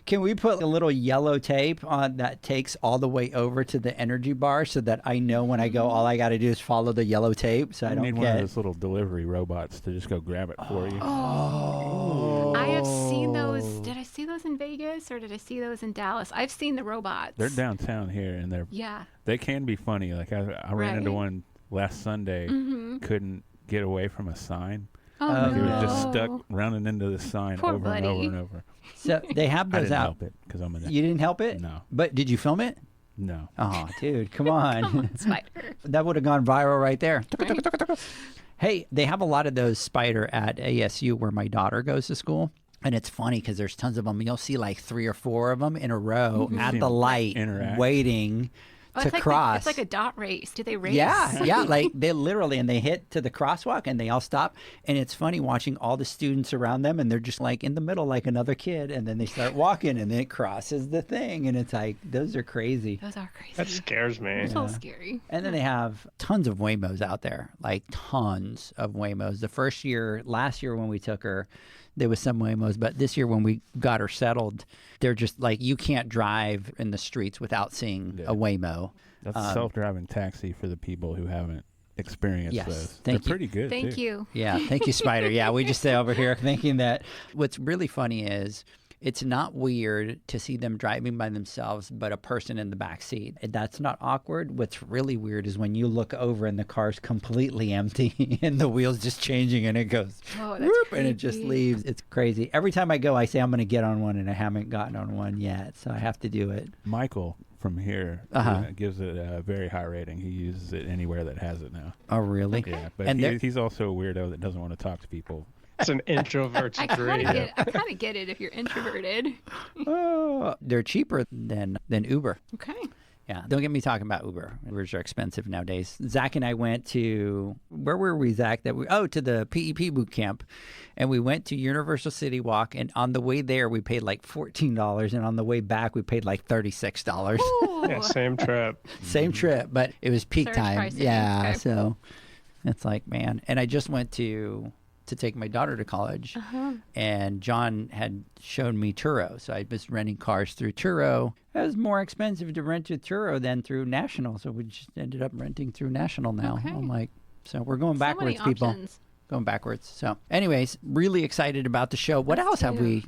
can we put a little yellow tape on that takes all the way over to the energy bar so that I know when I go, all I got to do is follow the yellow tape so I don't need one of those little delivery robots to just go grab it for you. Oh. I have seen those. Did I see those in Vegas or did I see those in Dallas? I've seen the robots. They're downtown here, and they can be funny. Like I ran into one last Sunday, couldn't get away from a sign. Oh, He was just stuck running into the sign Poor over buddy. and over and over. So they have I those didn't out. help it because I'm a You didn't help it? No. But did you film it? No. Oh, dude, come on. Come on, Spider. That would have gone viral right there. Right? Hey, they have a lot of those spider at ASU where my daughter goes to school. And it's funny because there's tons of them. You'll see like 3 or 4 of them in a row at the light waiting to cross. It's like a dot race. Do they race? Yeah. Like they literally, and they hit to the crosswalk and they all stop. And it's funny watching all the students around them and they're just like in the middle like another kid. And then they start walking and then it crosses the thing. And it's like, those are crazy. Those are crazy. That scares me. It's a little scary. And then they have tons of Waymos out there, like tons of Waymos. Last year when we took her, there was some Waymos, but this year when we got her settled, they're just like, you can't drive in the streets without seeing a Waymo. That's a self-driving taxi for the people who haven't experienced those. They're pretty good, Thank too. you. Yeah, thank you, Spider. Yeah, we just stay over here thinking that what's really funny is it's not weird to see them driving by themselves, but a person in the back seat. That's not awkward. What's really weird is when you look over and the car's completely empty and the wheel's just changing and it goes whoop, and it just leaves. It's crazy. Every time I go, I say I'm going to get on one and I haven't gotten on one yet, so I have to do it. Michael from here gives it a very high rating. He uses it anywhere that has it now. Oh, really? Yeah, but And he's also a weirdo that doesn't want to talk to people. It's an introvert's dream. I kind of get it if you're introverted. They're cheaper than Uber. Okay. Yeah, don't get me talking about Uber. Ubers are expensive nowadays. Zach and I went to, where were we, Zach? To the PEP boot camp. And we went to Universal City Walk. And on the way there, we paid like $14. And on the way back, we paid like $36. Yeah, same trip. Same trip, but it was peak Surge time. pricing. Yeah, Okay. so it's like, man. And I just went to take my daughter to college, and John had shown me Turo. So I was renting cars through Turo. It was more expensive to rent through Turo than through National, so we just ended up renting through National now. Okay. I'm like, so we're going backwards, so many people. options. Going backwards. So anyways, really excited about the show. What else have we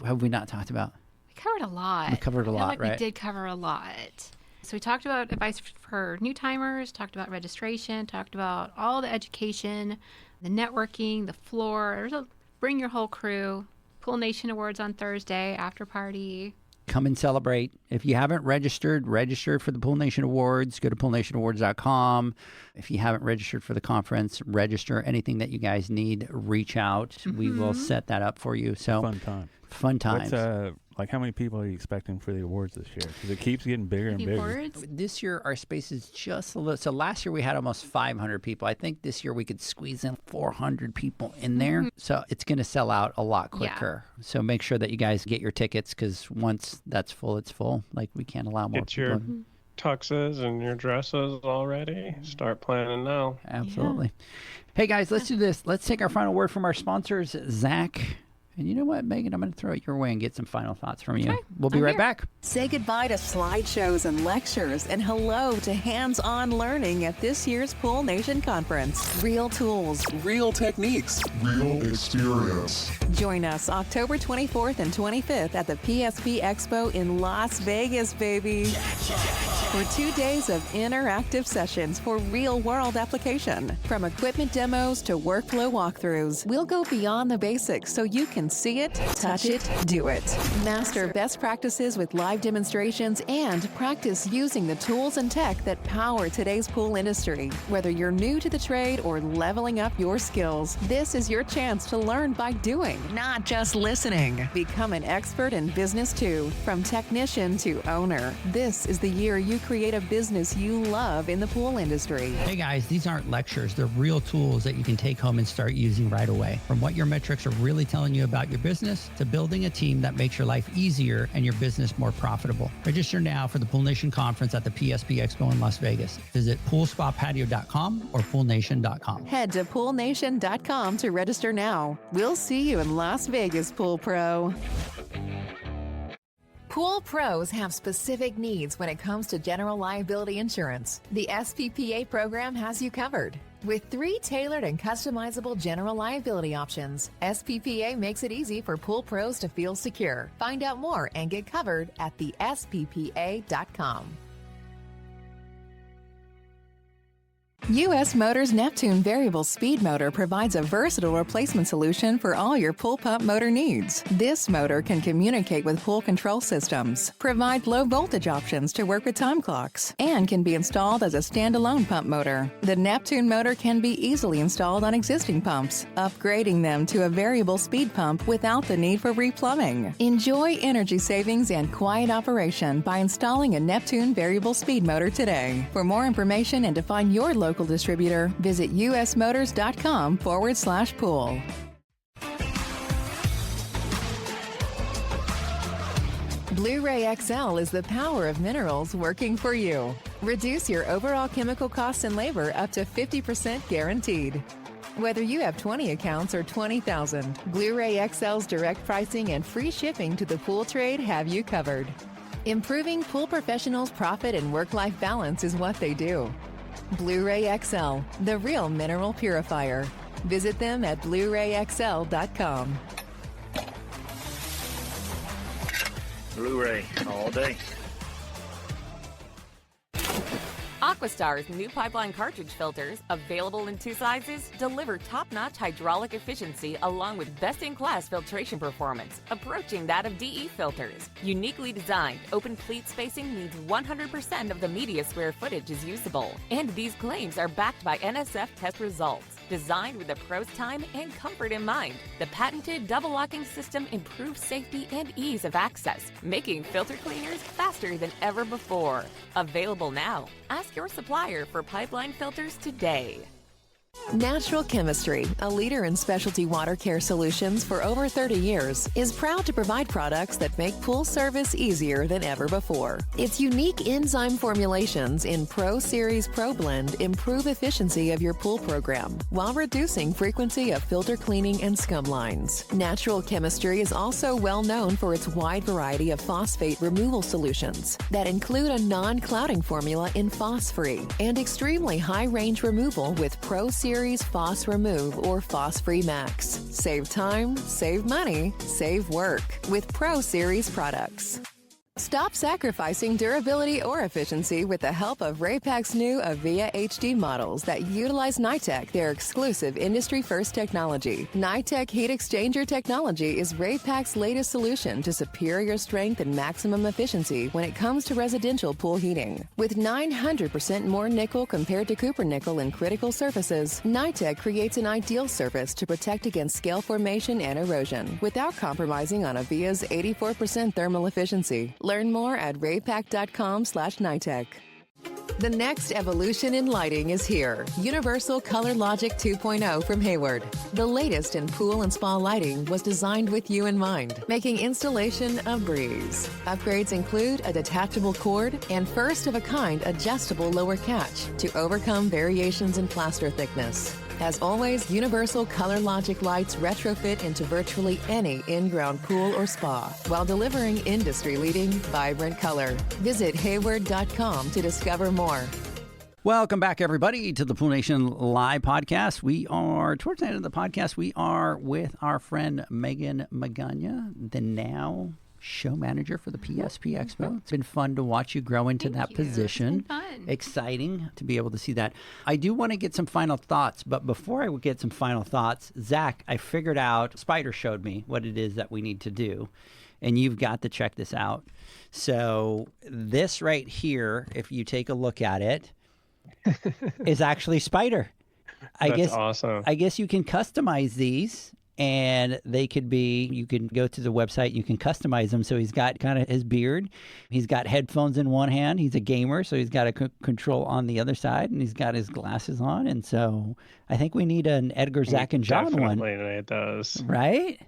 not talked about? We covered a lot. We covered a I feel lot, like right? We did cover a lot. So we talked about advice for new timers, talked about registration, talked about all the education, the networking, the floor. Bring your whole crew. Pool Nation Awards on Thursday, after party. Come and celebrate. If you haven't registered for the Pool Nation Awards. Go to poolnationawards.com. If you haven't registered for the conference, register. Anything that you guys need, reach out. We will set that up for you. So Fun time. Fun times. Like, how many people are you expecting for the awards this year? Because it keeps getting bigger and bigger. Awards? This year, our space is just a little. So last year, we had almost 500 people. I think this year we could squeeze in 400 people in there. So it's going to sell out a lot quicker. Yeah. So make sure that you guys get your tickets, because once that's full, it's full. Like, we can't allow more people. Your tuxes and your dresses already. Start planning now. Absolutely. Yeah. Hey, guys, let's do this. Let's take our final word from our sponsors. Zach, And you know what, Megan? I'm going to throw it your way and get some final thoughts from you. Okay, We'll be right back. Say goodbye to slideshows and lectures and hello to hands-on learning at this year's Pool Nation Conference. Real tools, real techniques, real experience. Join us October 24th and 25th at the PSP Expo in Las Vegas, baby. For 2 days of interactive sessions for real-world application. From equipment demos to workflow walkthroughs, we'll go beyond the basics so you can see it, touch it, do it. Master best practices with live demonstrations and practice using the tools and tech that power today's pool industry. Whether you're new to the trade or leveling up your skills, this is your chance to learn by doing, not just listening. Become an expert in business too, from technician to owner. This is the year you create a business you love in the pool industry. Hey guys, these aren't lectures. They're real tools that you can take home and start using right away. From what your metrics are really telling you about your business to building a team that makes your life easier and your business more profitable. Register now for the Pool Nation Conference at the PSP Expo in Las Vegas. Visit poolspapatio.com or poolnation.com. Head to poolnation.com to register now. We'll see you in Las Vegas, Pool Pro. Pool pros have specific needs when it comes to general liability insurance. The SPPA program has you covered. With 3 tailored and customizable general liability options, SPPA makes it easy for pool pros to feel secure. Find out more and get covered at thesppa.com. U.S. Motors Neptune Variable Speed Motor provides a versatile replacement solution for all your pool pump motor needs. This motor can communicate with pool control systems, provide low voltage options to work with time clocks, and can be installed as a standalone pump motor. The Neptune motor can be easily installed on existing pumps, upgrading them to a variable speed pump without the need for replumbing. Enjoy energy savings and quiet operation by installing a Neptune Variable Speed Motor today. For more information and to find your local distributor, visit usmotors.com/pool. Blu-ray XL is the power of minerals working for you. Reduce your overall chemical costs and labor up to 50% guaranteed. Whether you have 20 accounts or 20,000, Blu-ray XL's direct pricing and free shipping to the pool trade have you covered. Improving pool professionals' profit and work-life balance is what they do. Blu-ray XL, the real mineral purifier. Visit them at BluRayXL.com. Blu-ray all day. Aquastar's new pipeline cartridge filters, available in 2 sizes, deliver top-notch hydraulic efficiency along with best-in-class filtration performance, approaching that of DE filters. Uniquely designed, open pleat spacing means 100% of the media square footage is usable. And these claims are backed by NSF test results. Designed with the pro's time and comfort in mind, the patented double locking system improves safety and ease of access, making filter cleaners faster than ever before. Available now. Ask your supplier for pipeline filters today. Natural Chemistry, a leader in specialty water care solutions for over 30 years, is proud to provide products that make pool service easier than ever before. Its unique enzyme formulations in Pro Series Pro Blend improve efficiency of your pool program while reducing frequency of filter cleaning and scum lines. Natural Chemistry is also well known for its wide variety of phosphate removal solutions that include a non-clouding formula in Phos-Free and extremely high-range removal with Pro Series Phos Remove or Phos-Free Max. Save time, save money, save work with Pro Series products. Stop sacrificing durability or efficiency with the help of Raypak's new Avia HD models that utilize NITEC, their exclusive industry-first technology. NITEC Heat Exchanger technology is Raypak's latest solution to superior strength and maximum efficiency when it comes to residential pool heating. With 900% more nickel compared to copper nickel in critical surfaces, NITEC creates an ideal surface to protect against scale formation and erosion without compromising on Avia's 84% thermal efficiency. Learn more at raypak.com/NITEC. The next evolution in lighting is here. Universal Color Logic 2.0 from Hayward. The latest in pool and spa lighting was designed with you in mind, making installation a breeze. Upgrades include a detachable cord and first-of-a-kind adjustable lower catch to overcome variations in plaster thickness. As always, Universal Color Logic lights retrofit into virtually any in-ground pool or spa while delivering industry-leading vibrant color. Visit Hayward.com to discover more. Welcome back, everybody, to the Pool Nation Live podcast. We are, towards the end of the podcast, we are with our friend Meagan MAGAñA, the now show manager for the PSP Expo. It's been fun to watch you grow into that position. It's been fun. Exciting to be able to see that. I do want to get some final thoughts, but before I get some final thoughts, Zach, I figured out, Spider showed me what it is that we need to do, and you've got to check this out. So this right here, if you take a look at it, is actually Spider. That's awesome. I guess you can customize these, and they could be, you can go to the website, you can customize them. So he's got kind of his beard, he's got headphones in one hand, he's a gamer, so he's got a control on the other side, and he's got his glasses on. And so I think we need an Edgar, Zach, and John one. Definitely need those. Right?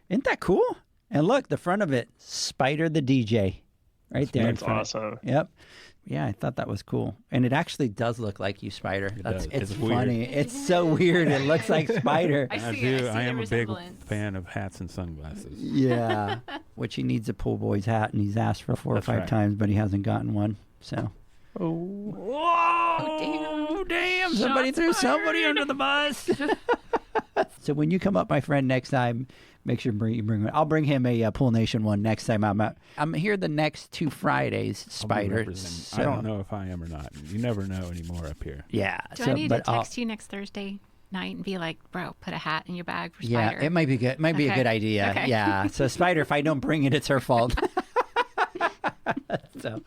Isn't that cool? And look, the front of it, Spider the DJ, right there. That's awesome. Yep. Yeah, I thought that was cool. And it actually does look like you, Spider. It's funny. Weird. It's so weird. It looks like Spider. I am the a big resemblance. fan of hats and sunglasses. Yeah. Which he needs a pool boy's hat, and he's asked for 4 or 5 times, but he hasn't gotten one. So. Oh. Whoa! Damn! Somebody threw somebody under the bus. So when you come up, my friend, next time, make sure you bring one. I'll bring him a Pool Nation one next time I'm out. I'm here the next 2 Fridays, Spider. I don't know if I am or not. You never know anymore up here. Yeah. Do I need to text you next Thursday night and be like, bro, put a hat in your bag for Spider? Yeah, it might be good. It might be a good idea. Okay. Yeah. So Spider, if I don't bring it, it's her fault. So,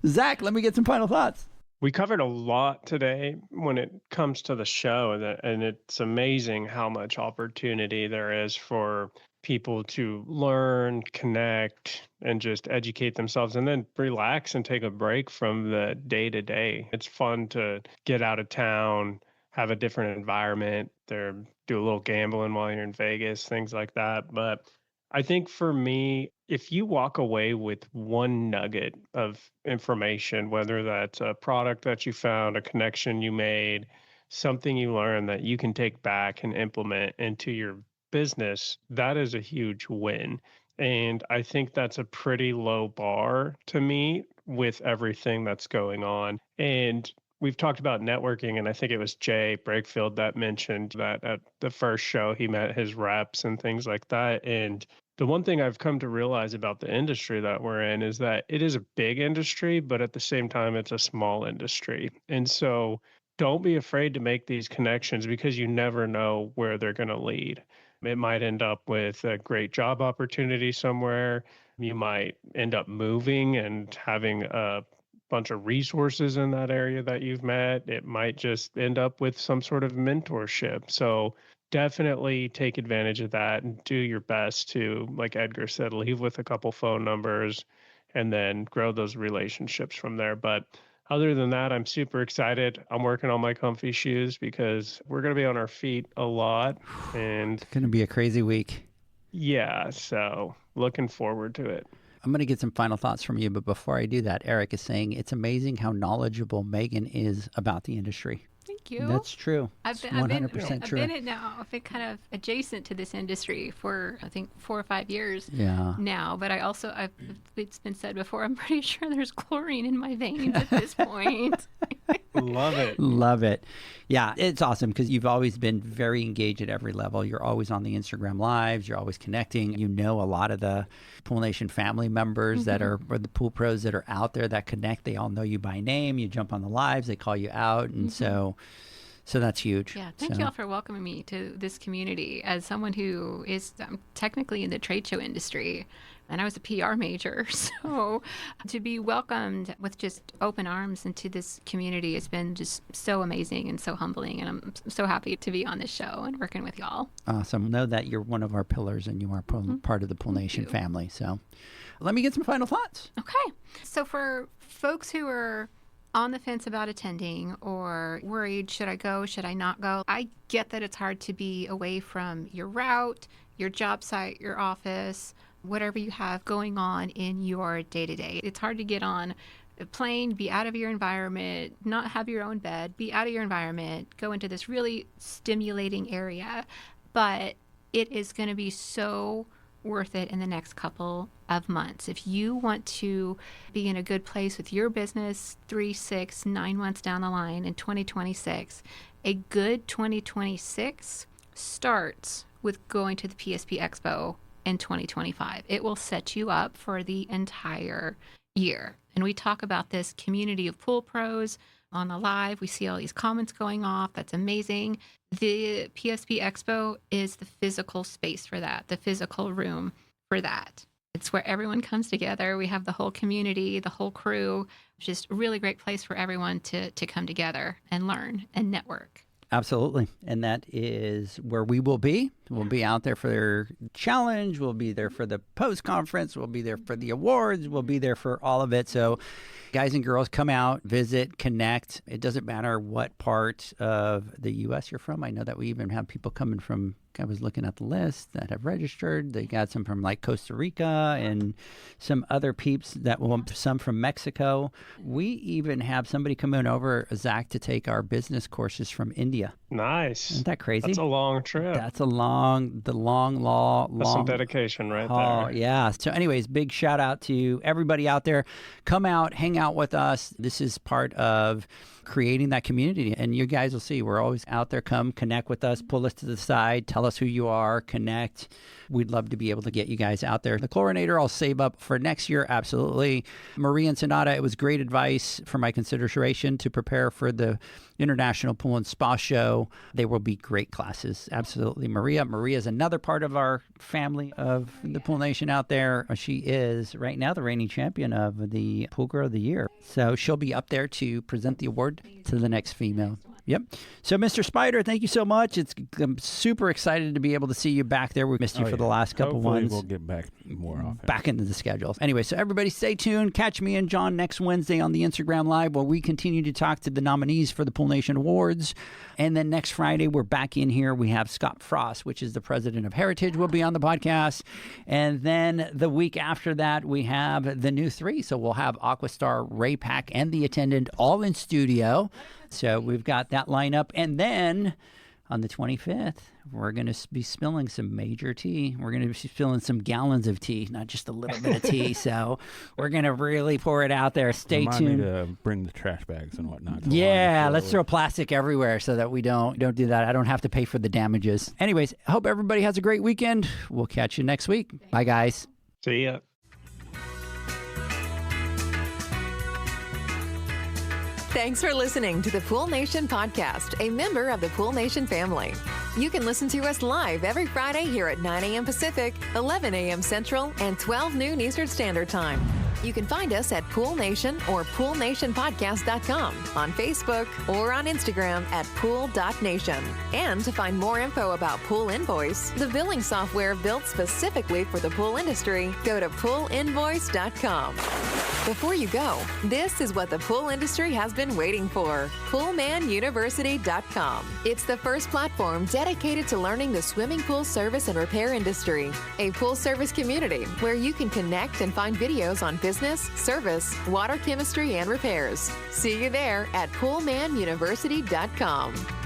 Zach, let me get some final thoughts. We covered a lot today when it comes to the show, and it's amazing how much opportunity there is for people to learn, connect, and just educate themselves, and then relax and take a break from the day-to-day. It's fun to get out of town, have a different environment, do a little gambling while you're in Vegas, things like that. But I think for me, if you walk away with one nugget of information, whether that's a product that you found, a connection you made, something you learned that you can take back and implement into your business, that is a huge win. And I think that's a pretty low bar to meet with everything that's going on. And we've talked about networking, and I think it was Jay Brakefield that mentioned that at the first show he met his reps and things like that. And the one thing I've come to realize about the industry that we're in is that it is a big industry, but at the same time, it's a small industry. And so don't be afraid to make these connections, because you never know where they're going to lead. It might end up with a great job opportunity somewhere. You might end up moving and having a bunch of resources in that area that you've met. It might just end up with some sort of mentorship. So definitely take advantage of that and do your best to, like Edgar said, leave with a couple phone numbers and then grow those relationships from there. But other than that, I'm super excited. I'm working on my comfy shoes because we're going to be on our feet a lot. And It's going to be a crazy week. yeah, so looking forward to it. I'm going to get some final thoughts from you, but before I do that, Eric is saying it's amazing how knowledgeable Meagan is about the industry. Thank you. That's true. I've It's been 100% true. I've been now. I've been kind of adjacent to this industry for I think 4 or 5 years Yeah. now. But it's been said before, I'm pretty sure there's chlorine in my veins at this point. Love it. Love it. Yeah, it's awesome because you've always been very engaged at every level. You're always on the Instagram lives. You're always connecting. You know a lot of the Pool Nation family members that are, or the pool pros that are out there that connect. They all know you by name. You jump on the lives. They call you out. And so that's huge. Yeah, thank y'all for welcoming me to this community as someone who is technically in the trade show industry. And I was a PR major, so to be welcomed with just open arms into this community has been just so amazing and so humbling. And I'm so happy to be on this show and working with y'all. Awesome. Know that you're one of our pillars and you are part of the Pool Nation family. So let me get some final thoughts. Okay. So for folks who are on the fence about attending or worried, should I go, should I not go? I get that it's hard to be away from your route, your job site, your office, whatever you have going on in your day-to-day. It's hard to get on plane, be out of your environment, not have your own bed, be out of your environment, go into this really stimulating area. But it is going to be so worth it in the next couple of months. If you want to be in a good place with your business 3, 6, 9 months down the line in 2026, a good 2026 starts with going to the PSP Expo in 2025. It will set you up for the entire year. And we talk about this community of pool pros on the live. We see all these comments going off. That's amazing. The PSP Expo is the physical space for that, the physical room for that. It's where everyone comes together. We have the whole community, the whole crew. Just a really great place for everyone to come together and learn and network. Absolutely. And that is where we will be. We'll be out there for their challenge. We'll be there for the post-conference. We'll be there for the awards. We'll be there for all of it. So guys and girls, come out, visit, connect. It doesn't matter what part of the U.S. you're from. I know that we even have people coming from, I was looking at the list that have registered. They got some from like Costa Rica and some other peeps that will, some from Mexico. We even have somebody coming over, Zach, to take our business courses from India. Nice. Isn't that crazy? That's a long trip. That's a long That's some dedication right there. Yeah. So anyways, big shout out to everybody out there. Come out, hang out with us. This is part of creating that community. And you guys will see, we're always out there. Come connect with us, pull us to the side, tell us who you are, connect. We'd love to be able to get you guys out there. The chlorinator I'll save up for next year. Absolutely. Maria and Sonata, it was great advice for my consideration to prepare for the International Pool and Spa Show. They will be great classes. Absolutely. Maria is another part of our family of the Pool Nation out there. She is right now the reigning champion of the Pool Girl of the Year. So she'll be up there to present the award to the next female. Yep. So, Mr. Spider, thank you so much. I'm super excited to be able to see you back there. We missed you for the last couple ones. We'll get back more often. Back into the schedule. Anyway, so everybody stay tuned. Catch me and John next Wednesday on the Instagram Live where we continue to talk to the nominees for the Pool Nation Awards. And then next Friday, we're back in here. We have Scott Frost, which is the president of Heritage, will be on the podcast. And then the week after that, we have the new 3. So we'll have Aquastar, Ray Pack, and the attendant all in studio. So we've got that lineup. And then on the 25th, we're going to be spilling some major tea. We're going to be spilling some gallons of tea, not just a little bit of tea. So we're going to really pour it out there. Stay tuned. Remind me to bring the trash bags and whatnot. Yeah, let's throw plastic everywhere so that we don't do that. I don't have to pay for the damages. Anyways, I hope everybody has a great weekend. We'll catch you next week. Bye, guys. See ya. Thanks for listening to the Pool Nation podcast, a member of the Pool Nation family. You can listen to us live every Friday here at 9 a.m. Pacific, 11 a.m. Central, and 12 noon Eastern Standard Time. You can find us at Pool Nation or poolnationpodcast.com, on Facebook, or on Instagram at pool.nation. And to find more info about Pool Invoice, the billing software built specifically for the pool industry, go to poolinvoice.com. Before you go, this is what the pool industry has been waiting for. PoolmanUniversity.com. It's the first platform dedicated to learning the swimming pool service and repair industry. A pool service community where you can connect and find videos on business, service, water chemistry, and repairs. See you there at PoolmanUniversity.com.